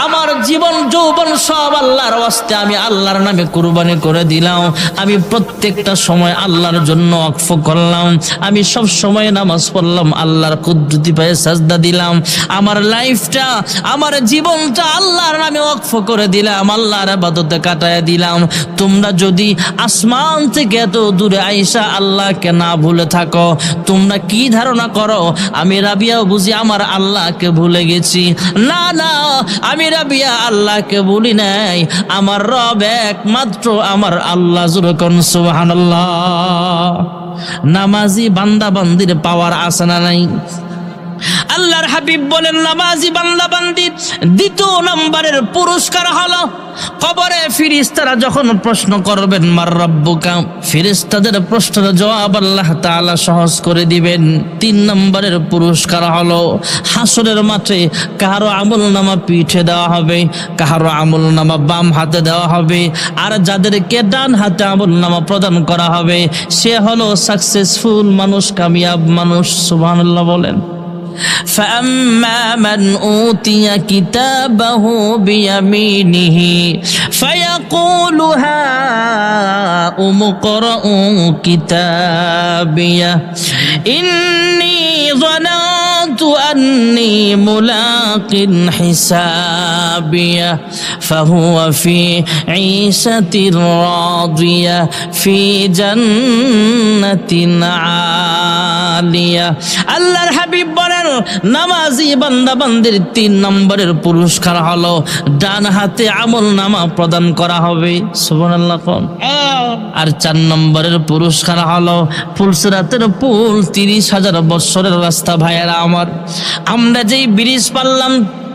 আমার জীবন যৌবন সব আল্লাহর ওয়াস্তে আমি আল্লাহর নামে কুরবানি করে দিলাম। আমি প্রত্যেকটা সময় আল্লাহর জন্য ওয়াকফ করলাম। আমি সব সময় নামাজ পড়লাম, আল্লাহর কুদরতি পায়ে সাজদা দিলাম। আমার লাইফটা, আমার জীবনটা আল্লাহর নামে ওয়াকফ করে দিলাম, আল্লাহর ইবাদতে কাটায় দিলাম। তোমরা যদি আসমান থেকে এত দূরে আইসা আল্লাহকে না ভুলে থাকো, তোমরা কি ধারণা করো আমি রাবিয়াও বুঝি আমার আল্লাহকে ভুলে গেছি? না না, আমি রাবিয়া আল্লাহকে ভুলি নাই। আমার রব একমাত্র আমার আল্লাহ। যুরকুন সুবহানাল্লাহ। নামাজি বান্দা বান্দির পাওয়ার আছে না নাই? আল্লাহর হাবিব বলেন, নামাজি বান্দা বান্দির 2 নম্বরের পুরস্কার হলো, কবরে ফেরেশতারা যখন প্রশ্ন করবেন, মার রাব্বুকা, ফেরেশতাদের প্রশ্নের জবাব আল্লাহ তাআলা সহজ করে দিবেন। 3 নম্বরের পুরস্কার হলো, হাসরের মাঠে কারো আমলনামা পিঠে দেওয়া হবে, কারো আমলনামা বাম হাতে দেওয়া হবে, আর যাদেরকে ডান হাতে আমলনামা প্রদান করা হবে সে হলো সাকসেসফুল মানুষ, কামিয়াব মানুষ। সুবহানাল্লাহ বলেন। فأما من أوتي كتابه بيمينه فيقول هاؤم اقرءوا كتابيه إني ظننت أني ملاق حسابيه فهو في عيشة راضية في جنة عالية। আল্লাহর হাবিব বলেন, নামাজি বান্দা বান্দির 3 নম্বরের পুরস্কার হলো ডান হাতে আমলনামা প্রদান করা হবে। সুবহানাল্লাহ। আর 4 নম্বরের পুরস্কার হলো ফুলসিরাতের পুল, 30,000 বছরের রাস্তা। ভাইয়েরা আমার, আমরা যেই ব্রিজ পারলাম,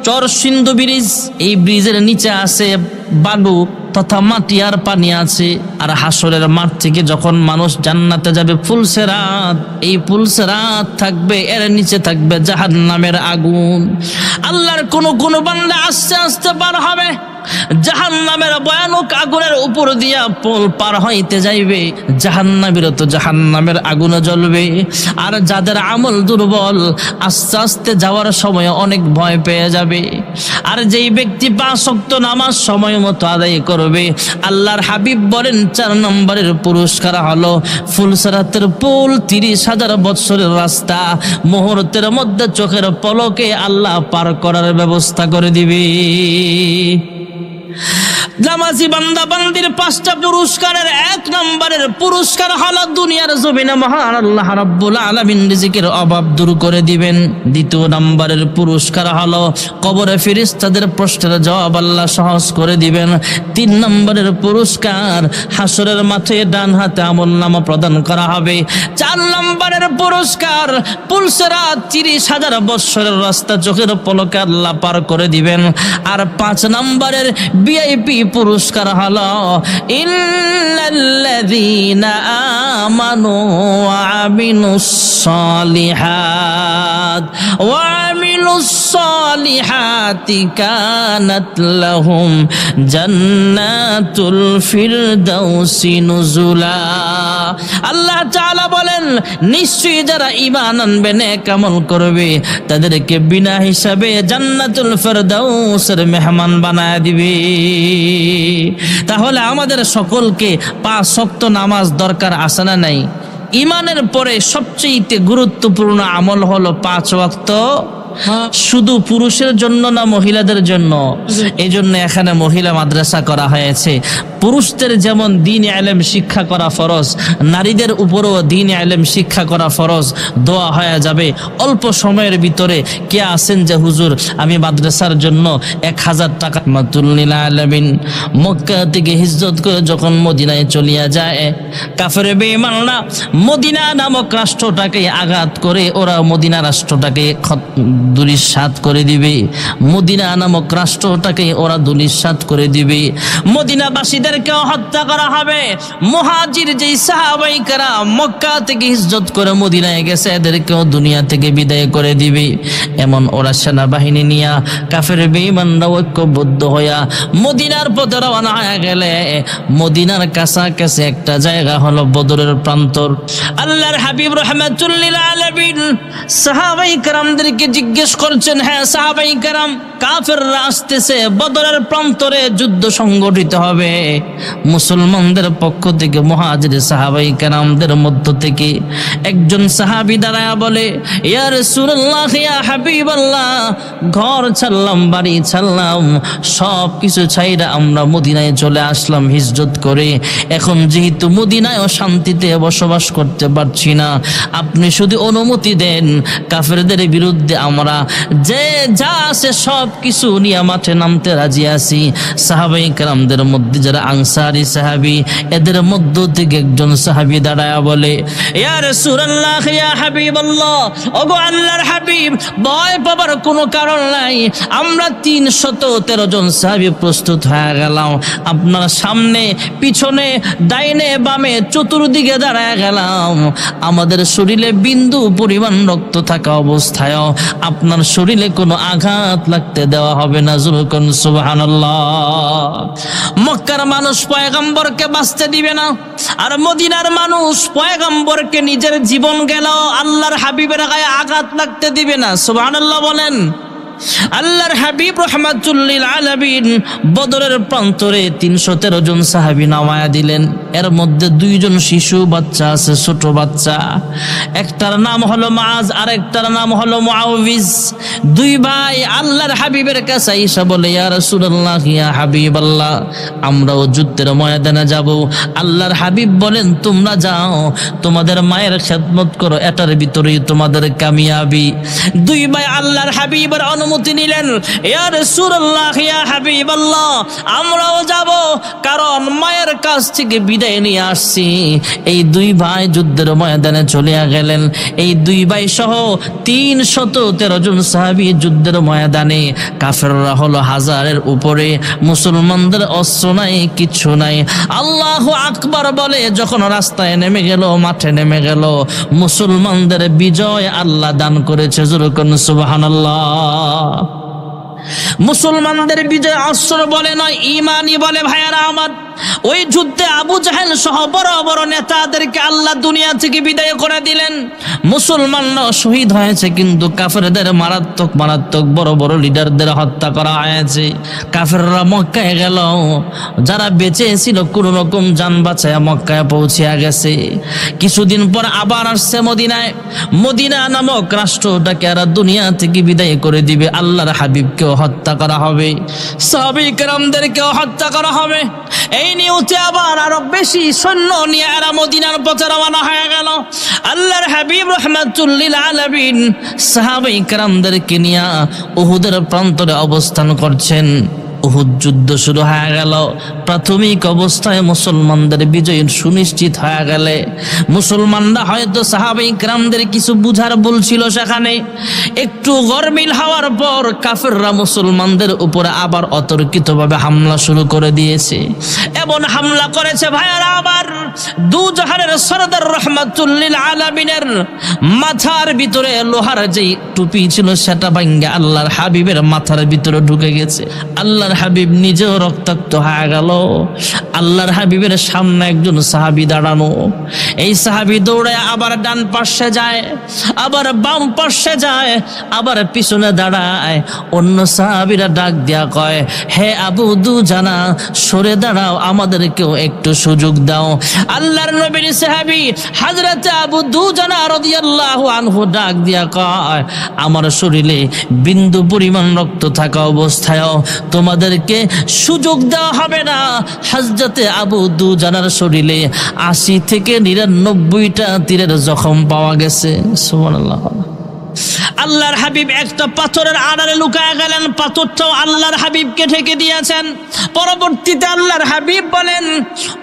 চর সিন্ধু ব্রিজ, এই ব্রিজের নিচে আছে বালু তথা মাটি আর পানি আছে। আর হাসরের মাঠ থেকে যখন মানুষ জান্নাতে যাবে, ফুলসিরাত, এই ফুলসিরাত থাকবে, এর নিচে থাকবে জাহান্নামের আগুন। আল্লাহর কোন বান্দা আস্তে আস্তে পার হবে, জাহান্নামের ভয়ানক আগুনের উপর দিয়া পোল পার হইতে যাইবে, জাহান্নামীরা তো জাহান্নামের আগুনে জ্বলবে। আর যাদের আমল দুর্বল আস্তে আস্তে যাওয়ার সময় অনেক ভয় পেয়ে যাবে। আর যেই ব্যক্তি 5 ওয়াক্ত নামাজ সময় মতো আদায় করবে, আল্লাহর হাবিব বলেন 4 নম্বরের পুরস্কার হলো ফুলসিরাতের পুল, 30,000 বছরের রাস্তা মুহূর্তের মধ্যে চোখের পলকে আল্লাহ পার করার ব্যবস্থা করে দিবে। নামাজি বান্দা বান্দির 5টা পুরস্কারের 1 নম্বরের পুরস্কার হলো দুনিয়ার জমিনে মহান আল্লাহ রাব্বুল আলামিন রিজিকের অভাব দূর করে দিবেন। 2 নম্বরের পুরস্কার হলো কবরে ফেরেশতাদের প্রশ্নের জবাব আল্লাহ সহজ করে দিবেন। 3 নম্বরের পুরস্কার হাসরের মাঠে ডান হাতে আমলনামা প্রদান করা হবে। 4 নম্বরের পুরস্কার পুলসিরাত 30,000 বছরের রাস্তা চোখের পলকে আল্লাহ পার করে দিবেন। আর 5 নম্বরের ভিআইপি পুরস্কার হলো ইন্নাল্লাযীনা আমানু ওয়া আমিলুস সালিহাতি কানাত লাহুম জান্নাতুল ফিরদাউসি নুজুলা। আল্লাহ তাআলা বলেন, নিশ্চয়ই যারা ঈমান আনবে, নেক আমল করবে, তাদেরকে বিনা হিসাবে জান্নাতুল ফিরদাউসের মেহমান বানায় দিবে। তাহলে আমাদের সকলকে 5 ওয়াক্ত নামাজ দরকার আছে না নাই? ঈমানের পরে সবচেয়ে গুরুত্বপূর্ণ আমল হলো 5 ওয়াক্ত। শুধু পুরুষের জন্য না মহিলাদের জন্য? এই জন্য এখানে মহিলা মাদ্রাসা করা হয়েছে। পুরুষদের যেমন দ্বীন ইলম শিক্ষা করা ফরজ, নারীদের উপরও দ্বীন ইলম শিক্ষা করা ফরজ। দোয়া হয়ে যাবে অল্প সময়ের ভিতরে। কে আছেন যে হুজুর আমি মাদ্রাসার জন্য 1000 টাকা? মাতুল্লিল আলামিন মক্কা থেকে হিজরত করে যখন মদিনায় চলিয়া যায়, কাফের বেঈমানরা মদিনা নামক রাষ্ট্রটাকে আঘাত করে ওরা মদিনা রাষ্ট্রটাকে দুলিশাত করে দিবে। মদিনা নামক রাষ্ট্রটাকে ওরা দুলিশাত করে দিবে। মদিনাবাসীদেরকে হত্যা করা হবে। মুহাজির যেই সাহাবায়ে কেরাম মক্কা থেকে হিজরত করে মদিনায় গেছে, এদেরকেও দুনিয়া থেকে বিদায় করে দিবে। এমন ওরা সেনাবাহিনী নিয়া কাফের বেঈমানরা ঐক্যবদ্ধ হইয়া মদিনার পথে রওনা হয়ে গেলে, মদিনার কাছাকাছি একটা জায়গা হলো বদরের প্রান্তর। আল্লাহর হাবিব রাহমাতুল লিল আলামিন সাহাবায়ে কেরামদেরকে জিজ্ঞেস করছেন, হ্যাঁ সাহাবায়ে কেরাম, কাফেররা আসতেছে, বদরের প্রান্তরে যুদ্ধ সংগঠিত হবে। মুসলমানদের পক্ষ থেকে মুহাজির সাহাবায়ে কেরামদের মধ্য থেকে একজন সাহাবী দাঁড়ায়া বলে, ইয়া রাসূলুল্লাহ, ইয়া হাবিবাল্লাহ, ঘর ছাড়লাম, বাড়ি ছাড়লাম, সব কিছু ছাইরা আমরা মদিনায় চলে আসলাম হিজরত করে। এখন যেহেতু মদিনায় শান্তিতে বসবাস করতে পারছি না, আপনি শুধু অনুমতি দেন, কাফেরদের বিরুদ্ধে আমরা যে যা আছে সব কিছু নিয়ে মাঠে নামতে রাজি আছি। সাহাবায়ে কেরামদের মধ্যে যারা আনসারী সাহাবী, এদের মধ্য থেকে একজন সাহাবী দাঁড়ায়া বলে, ইয়া রাসূলুল্লাহ, ইয়া হাবিবাল্লাহ, ওগো আল্লাহর হাবিব, ভয় পাবার কোনো কারণ নাই। আমরা 313 জন সাহাবী প্রস্তুত হয়ে গেলাম, আপনার সামনে পিছনে ডাইনে বামে চতুর্দিকে দাঁড়ায় গেলাম। আমাদের শরীরে বিন্দু পরিমাণ রক্ত থাকা অবস্থায় আপনার শরীরে কোনো আঘাত লাগতে দেওয়া হবে না। যুবকন সুবহানাল্লাহ। মক্কার মানুষ পয়গম্বরকে বাঁচতে দিবে না, আর মদিনার মানুষ পয়গম্বরকে নিজের জীবন গেল আল্লাহর হাবিবের গায়ে আঘাত লাগতে দিবে না। সুবহানাল্লাহ বলেন। আল্লাহর হাবিব রাহমাতুল লিল আলামিন বদরের প্রান্তরে 313 জন সাহাবী নামায়া দিলেন। এর মধ্যে 2 জন শিশু বাচ্চা আছে, ছোট বাচ্চা। একটার নাম হলো মুআজ, আর একটার নাম হলো মুআউযিজ। 2 ভাই আল্লাহর হাবিবের কাছে এসে বলে, ইয়া রাসূলুল্লাহ, ইয়া হাবিবাল্লাহ, আমরাও যুদ্ধের ময়দানে যাব। আল্লাহর হাবিব বলেন, তোমরা যাও, তোমাদের মায়ের খেদমত করো, এটার ভিতরেই তোমাদের কামিয়াবি। 2 ভাই আল্লাহর হাবিবের অনুমতি নিলেন। ইয়া রাসূলুল্লাহ, ইয়া হাবিবাল্লাহ, আমরাও যাব, কারণ মায়ের কাছ থেকে বিদায় নিয়ে আসছি। এই 2 ভাই যুদ্ধের ময়দানে চলে গেলেন। এই 2 ভাই সহ 313 জন সাহাবী যুদ্ধের ময়দানে। কাফেররা হলো 1000-এর উপরে, মুসলমানদের অস্ত্র নাই, কিচ্ছু নাই। আল্লাহু আকবার বলে যখন রাস্তায় নেমে গেল, মাঠে নেমে গেল, মুসলমানদের বিজয় আল্লাহ দান করেছে। যুরকুন সুবহানাল্লাহ। মুসলমানদের বিজয় অস্ত্র বলে নয়, ঈমানই বলে। ভাইয়ারা আমার, ওই যুদ্ধে আবু জাহেল সহ বড় বড় নেতাদেরকে আল্লাহ দুনিয়া থেকে বিদায় করে দিলেন। মুসলমানরা শহীদ হয়েছে, কিন্তু কাফেরদের মারাত্মক মারাত্মক বড় বড় লিডারদের হত্যা করা হয়েছে। কাফেররা মক্কায় গেল, যারা বেঁচে ছিল কোন রকম জান বাঁচায় মক্কায় পৌঁছে গেছে। কিছুদিন পর আবার আসছে মদিনায়। মদিনা নামক রাষ্ট্রটাকে আর দুনিয়া থেকে বিদায় করে দিবে। আল্লাহর হাবিবকেও হত্যা করা হবে, সাহাবায়ে কেরামদেরকেও হত্যা করা হবে। এই নিউতে আবার আরো বেশি সৈন্য নিয়ে এরা মদিনার পথে রওনা হয়ে গেল। আল্লাহর হাবিব রাহমাতুল লিল আলামিন সাহাবায়ে কেরামদেরকে নিয়ে উহুদের প্রান্তরে অবস্থান করছেন। উহুদ যুদ্ধ শুরু হয়ে গেল। প্রাথমিক অবস্থায় মুসলমানদের বিজয় সুনিশ্চিত হয়ে গেলে মুসলমানরা হয়তো সাহাবায়ে কেরামদের কিছু বুঝার ভুল ছিল, সেখানে একটু গরমিল হওয়ার পর কাফেররা মুসলমানদের উপরে আবার অতর্কিতভাবে হামলা শুরু করে দিয়েছে। এমন হামলা করেছে ভাইয়ারা আবার, দু জাহানের সরদার রাহমাতুল লিল আলামিনের মাথার ভিতরে লোহার যে টুপি ছিল সেটা ভাঙে আল্লাহর হাবিবের মাথার ভিতরে ঢুকে গেছে। আল্লাহর হাবিব নিজেও রক্তাক্ত হয়ে গেল। আল্লাহর হাবিবের সামনে একজন সাহাবী দাঁড়ানো। এই সাহাবী দৌড়ে আবার ডান পাশে যায়, আবার বাম পাশে যায়, আবার পিছনে দাঁড়ায়। অন্য সাহাবীরা ডাক দিয়া কয়, হে আবু দুজানা, সরে দাঁড়াও, আমাদেরকেও একটু সুযোগ দাও। আল্লাহর নবীর সাহাবী হযরত আবু দুজানা রাদিয়াল্লাহু আনহু ডাক দিয়া কয়, আমার শরীরে বিন্দু পরিমাণ রক্ত থাকা অবস্থায়ও তোমাদেরকে সুযোগ দেওয়া হবে না। হযরতে আবু দুজানার শরীরে ৮০ থেকে ৯৯টা তীরের জখম পাওয়া গেছে। সুবহানাল্লাহ। আল্লাহর হাবিব একটা পাথরের আড়ালে লুকায় গেলেন, পাথরটাও আল্লাহর হাবিবকে ঢেকে দিয়েছেন। পরবর্তীতে আল্লাহর হাবিব বলেন,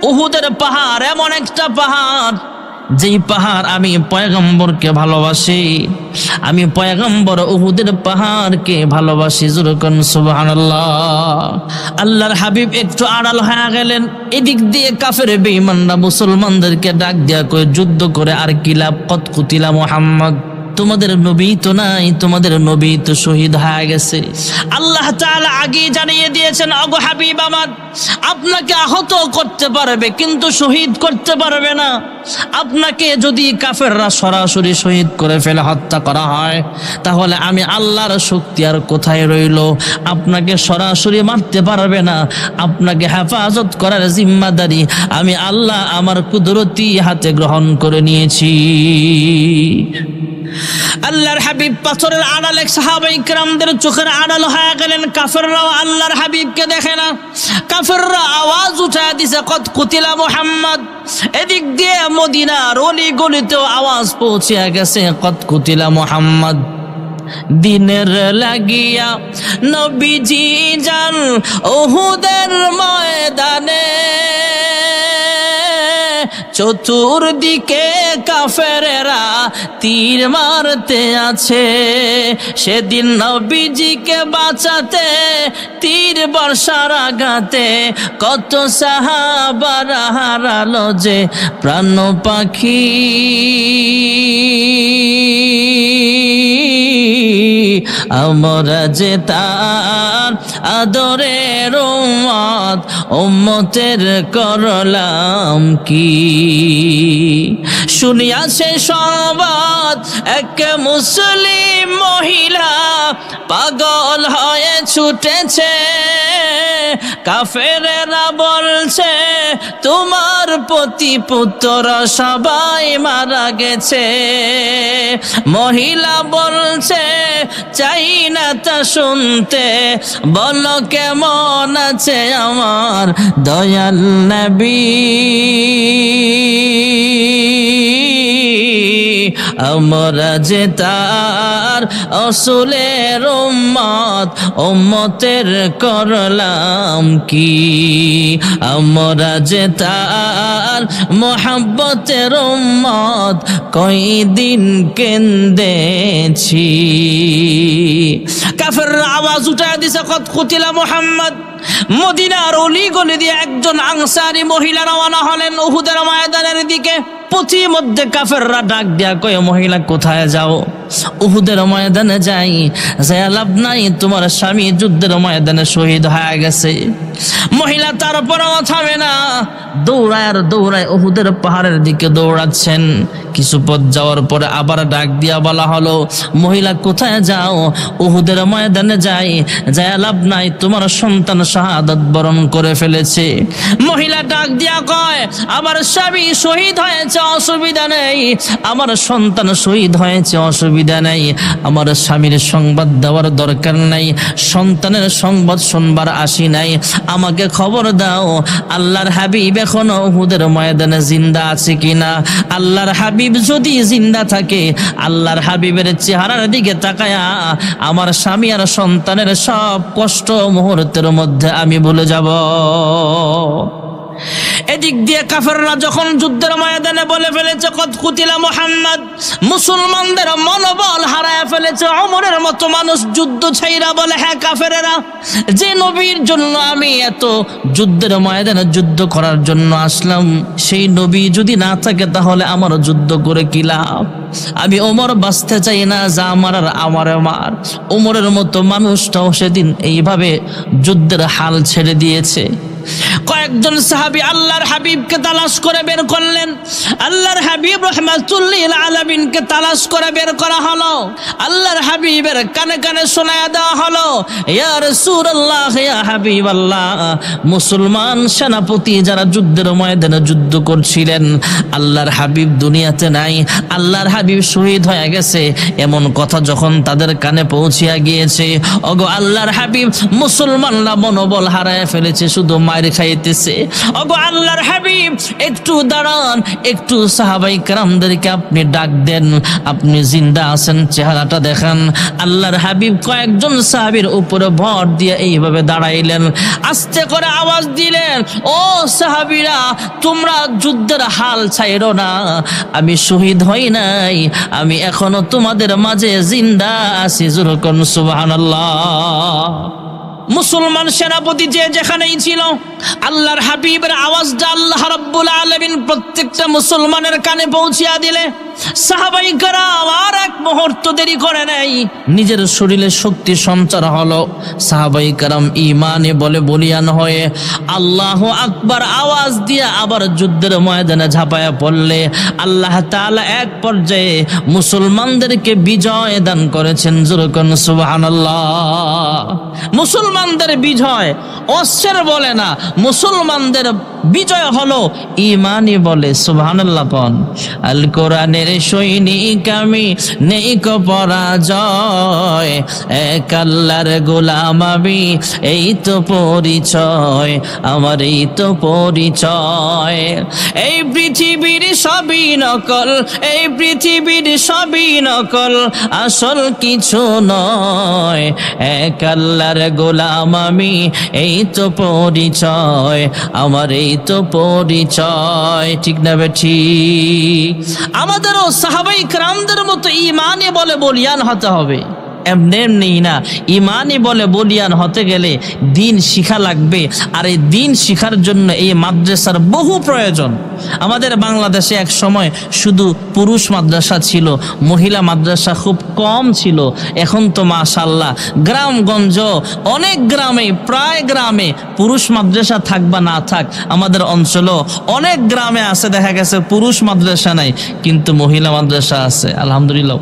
উহুদের পাহাড় এমন একটা পাহাড়, যেই পাহাড় আমি পয়গম্বরকে ভালোবাসি, আমি পয়গম্বর উহুদের পাহাড়কে ভালোবাসি। যেরকম সুবহানাল্লাহ। আল্লাহর হাবিব একটু আড়াল হয়ে গেলেন। এদিক দিয়ে কাফের বেঈমানরা মুসলমানদেরকে ডাক দিয়া কয়, যুদ্ধ করে আর কি লাভ? কত কুতিলা মুহাম্মদ, তোমাদের নবী তো নাই, তোমাদের নবী তো শহীদ হয়ে গেছে। আল্লাহ তাআলা আগে জানিয়ে দিয়েছেন, ওগো হাবিব আমার, আপনাকে আহত করতে পারবে কিন্তু শহীদ করতে পারবে না। আপনাকে যদি কাফেররা সরাসরি শহীদ করে ফেলে হত্যা করা হয়, তাহলে আমি আল্লাহর শক্তি আর কোথায় রইল? আপনাকে সরাসরি মারতে পারবে না। আপনাকে হেফাজত করার জিম্মাদারি আমি আল্লাহ আমার কুদরতি হাতে গ্রহণ করে নিয়েছি। আল্লাহর হাবিব পাথরের আড়ালে সাহাবায়ে কেরামদের চোখের আড়াল হয়ে গেলেন। কাফেররাও আল্লাহর হাবিবকে দেখে না। কাফেররা আওয়াজ উঠায় দিছে, কত কুতিলা মুহাম্মদ। এদিক দিয়ে মদিনার অলি গলিতেও আওয়াজ পৌঁছে গেছে, কত কুতিলা মুহাম্মদ। দিনের লাগিয়া নবীজি যান উহুদের ময়দানে, চতুর্দিকে কাফেরেরা তীর মারতে আছে। সেদিন নবীজিকে বাঁচাতে তীর বর্ষার আঘাতে কত সাহাবারা হারালো যে প্রাণ পাখি। আমরা যে তার আদরের উম্মত, উম্মতের করলাম কি? শুনিয়া সে সংবাদ এক মুসলিম মহিলা পাগল হয়ে ছুটেছে। কাফেরেরা বলছে, তোমার পতি পুত্র সবাই মারা গেছে। মহিলা বলছে, চাই না তা শুনতে, বলো কেমন আছে আমার দয়াল নবী। আমরা যে তার আসলের উম্মত, উম্মতের করলাম কি? আমরা যে তার মোহাব্বতের উম্মত, কয়দিন কেন্দেছি। কাফেররা আওয়াজ উঠায় দিছে, কত কুতিলা মুহাম্মদ। মদিনার অলি গলি দিয়ে একজন আনসারী মহিলা রওনা হলেন উহুদের ময়দানের দিকে। পথিমধ্যে কাফেররা ডাক দিয়া কয়, মহিলা কোথায় যাও? উহুদের ময়দানে যাই, যায় লাভ নাই, তোমার স্বামী যুদ্ধের ময়দানে শহীদ হয়ে গেছে। মহিলা তারপরও থামে না, দৌড়ায় আর দৌড়ায় উহুদের পাহাড়ের দিকে দৌড়াচ্ছেন। কিছু পথ যাওয়ার পরে আবার ডাক দিয়া বলা হলো, মহিলা কোথায় যাও? উহুদের ময়দানে যাই, যায় লাভ নাই, তোমার সন্তান শাহাদাত বরণ করে ফেলেছে। মহিলা ডাক দিয়া কয়, আমার স্বামী শহীদ হয়েছে, অসুবিধা নেই, আমার সন্তান শহীদ হয়েছে, অসুবিধা নেই, আমার স্বামীর সংবাদ দেওয়ার দরকার নাই, সন্তানের সংবাদ শুনবার আসি নাই, আমাকে খবর দাও আল্লাহর হাবিব এখনো উহুদের ময়দানে জিন্দা আছে কিনা। আল্লাহর হাবিব যদি জিন্দা থাকে, আল্লাহর হাবিবের চেহারার দিকে তাকায়া আমার স্বামী আর সন্তানের সব কষ্ট মুহূর্তের মধ্যে আমি ভুলে যাব। এদিক দিয়ে কাফেররা যখন যুদ্ধের ময়দানে বলে ফেলেছে কদ কুতিলা মুহাম্মদ, মুসলমানদের মনোবল হারায় ফেলেছে। ওমরের মতো মানুষ যুদ্ধ ছাইরা বলে, হ্যাঁ কাফেরেরা, যে নবীর জন্য আমি এত যুদ্ধের ময়দানে যুদ্ধ করার জন্য আসলাম, সেই নবী যদি না থাকে তাহলে আমার যুদ্ধ করে কি লাভ? আমি ওমর বাঁচতে চাই না, যা আমার আর আমার মার। ওমরের মতো মানুষটাও সেদিন এইভাবে যুদ্ধের হাল ছেড়ে দিয়েছে। কয়েকজন সাহাবী আল্লাহর হাবিবকে তালাশ করে বের করলেন। আল্লাহর হাবিব রাহমাতুল্লিল আলামিনকে তালাশ করে বের করা হলো। আল্লাহর হাবিবের কানে কানে শোনায়া দেওয়া হলো, ইয়া রাসূলুল্লাহ, ইয়া হাবিবাল্লাহ, মুসলমান সেনাপতি যারা যুদ্ধের ময়দানে যুদ্ধ করছিলেন, আল্লাহর হাবিব দুনিয়াতে নাই, আল্লাহর হাবিব শহীদ হয়ে গেছে, এমন কথা যখন তাদের কানে পৌঁছিয়া গিয়েছে, ওগো আল্লাহর হাবিব, মুসলমানরা মনোবল হারায় ফেলেছে, শুধু মায়ের খাইতেছে। ওগো আল্লাহর হাবিব, একটু দাঁড়ান, একটু সাহাবাই কেরামদেরকে আপনি ডাক দেন, আপনি জিন্দা আছেন, চেহারাটা দেখান। আল্লাহর হাবিব কয়েকজন সাহাবীর উপরে ভর দিয়ে এইভাবে দাঁড়াইলেন, আস্তে করে আওয়াজ দিলেন, ও সাহাবীরা, তোমরা যুদ্ধের হাল ছাইরো না, আমি শহীদ হই নাই, আমি এখনো তোমাদের মাঝে জিন্দা আছি। জোরে কোন সুবহানাল্লাহ। মুসলমান সেনাপতি যে যেখানেই ছিল, আল্লাহর হাবিবের আওয়াজটা আল্লাহ রাব্বুল আলামিন প্রত্যেকটা মুসলমানের কানে পৌঁছিয়া দিলে সাহাবাই কেরাম আর এক মুহূর্ত দেরি করে নাই, নিজের শরীরে শক্তি সঞ্চার হলো। সাহাবাই কেরাম ঈমানে বলে বলিয়ান হয়ে আল্লাহু আকবার আওয়াজ দিয়ে আবার যুদ্ধের ময়দানে ঝাঁপায়া পড়লে আল্লাহ তাআলা এক পর্যায়ে মুসলমানদেরকে বিজয় দান করেছেন। জোরে কোন সুবহানাল্লাহ। মুসলমানদের বিজয় অস্ত্রের বলে না, মুসলমানদের বিজয় হলো ঈমানই বলে। সুবহানাল্লাহ কোন। আল কোরআনের সৈনিক আমি, নেই কো পরাজয়, এক আল্লাহর গোলাম আমি, এই তো পরিচয় আমার, এই তো পরিচয়। এই পৃথিবীর সবই নকল, এই পৃথিবীর সবই নকল, আসল কিছু নয়, এক আল্লাহর গোলাম আমি, এই তো পরিচয় আমার, এই তো পরিচয়। ঠিক না বেঠিক? আমাদেরও সাহাবাই কেরামদের মতো ঈমানে বলে বলিয়ান হতে হবে। এমনি এমনি না, ঈমানে বলে বলিয়ান হতে গেলে দিন শিখা লাগবে, আর এই দিন শিখার জন্য এই মাদ্রাসার বহু প্রয়োজন। আমাদের বাংলাদেশে এক সময় শুধু পুরুষ মাদ্রাসা ছিল, মহিলা মাদ্রাসা খুব কম ছিল। এখন তো মাশাআল্লাহ গ্রামগঞ্জ অনেক গ্রামে, প্রায় গ্রামে পুরুষ মাদ্রাসা থাক বা না থাক, আমাদের অঞ্চলও অনেক গ্রামে আছে, দেখা গেছে পুরুষ মাদ্রাসা নাই কিন্তু মহিলা মাদ্রাসা আছে। আলহামদুলিল্লাহ,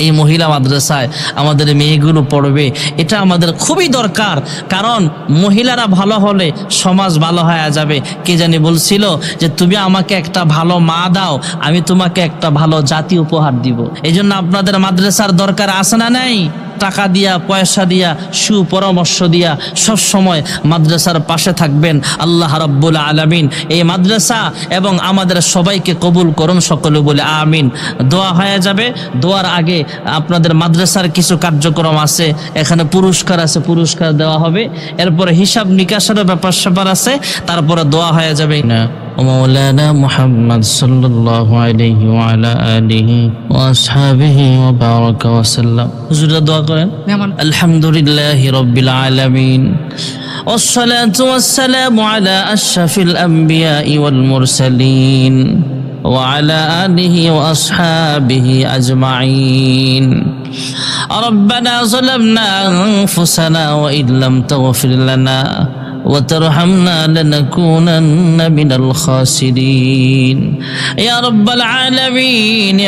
এই মহিলা মাদ্রাসায় আমাদের মেয়েগুলো পড়বে, এটা আমাদের খুবই দরকার। কারণ মহিলারা ভালো হলে সমাজ ভালো হয়ে যাবে। কে জানি বলছিল যে তুমি আমাকে একটা ভালো মা দাও, আমি তোমাকে একটা ভালো জাতি উপহার দিব। এই জন্য আপনাদের মাদ্রাসার দরকার আছে না নাই? টাকা দিয়া, পয়সা দিয়া, সুপরামর্শ দিয়া সব সময় মাদ্রাসার পাশে থাকবেন। আল্লাহ রাব্বুল আলামিন এই মাদ্রাসা এবং আমাদের সবাইকে কবুল করুন, সকলে বলে আমিন। দোয়া হয়ে যাবে। দোয়ার আগে আপনাদের মাদ্রাসার কিছু কার্যক্রম আছে, এখানে পুরস্কার আছে, পুরস্কার দেওয়া হবে। এরপরে হিসাব নিকাশের ব্যাপার স্যাপার আছে, তারপরে দোয়া হয়ে যাবে না। مولانا محمد صلى الله عليه وعلى آله وأصحابه وبارك وسلم. حضور دعا করেন। الحمدلله رب العالمين والصلاة والسلام على أشرف الأنبياء والمرسلين وعلى آله وأصحابه أجمعين. ربنا ظلمنا أنفسنا وإن لم تغفر لنا وترحمنا لنكونن من الخاسرين يا رب العالمين.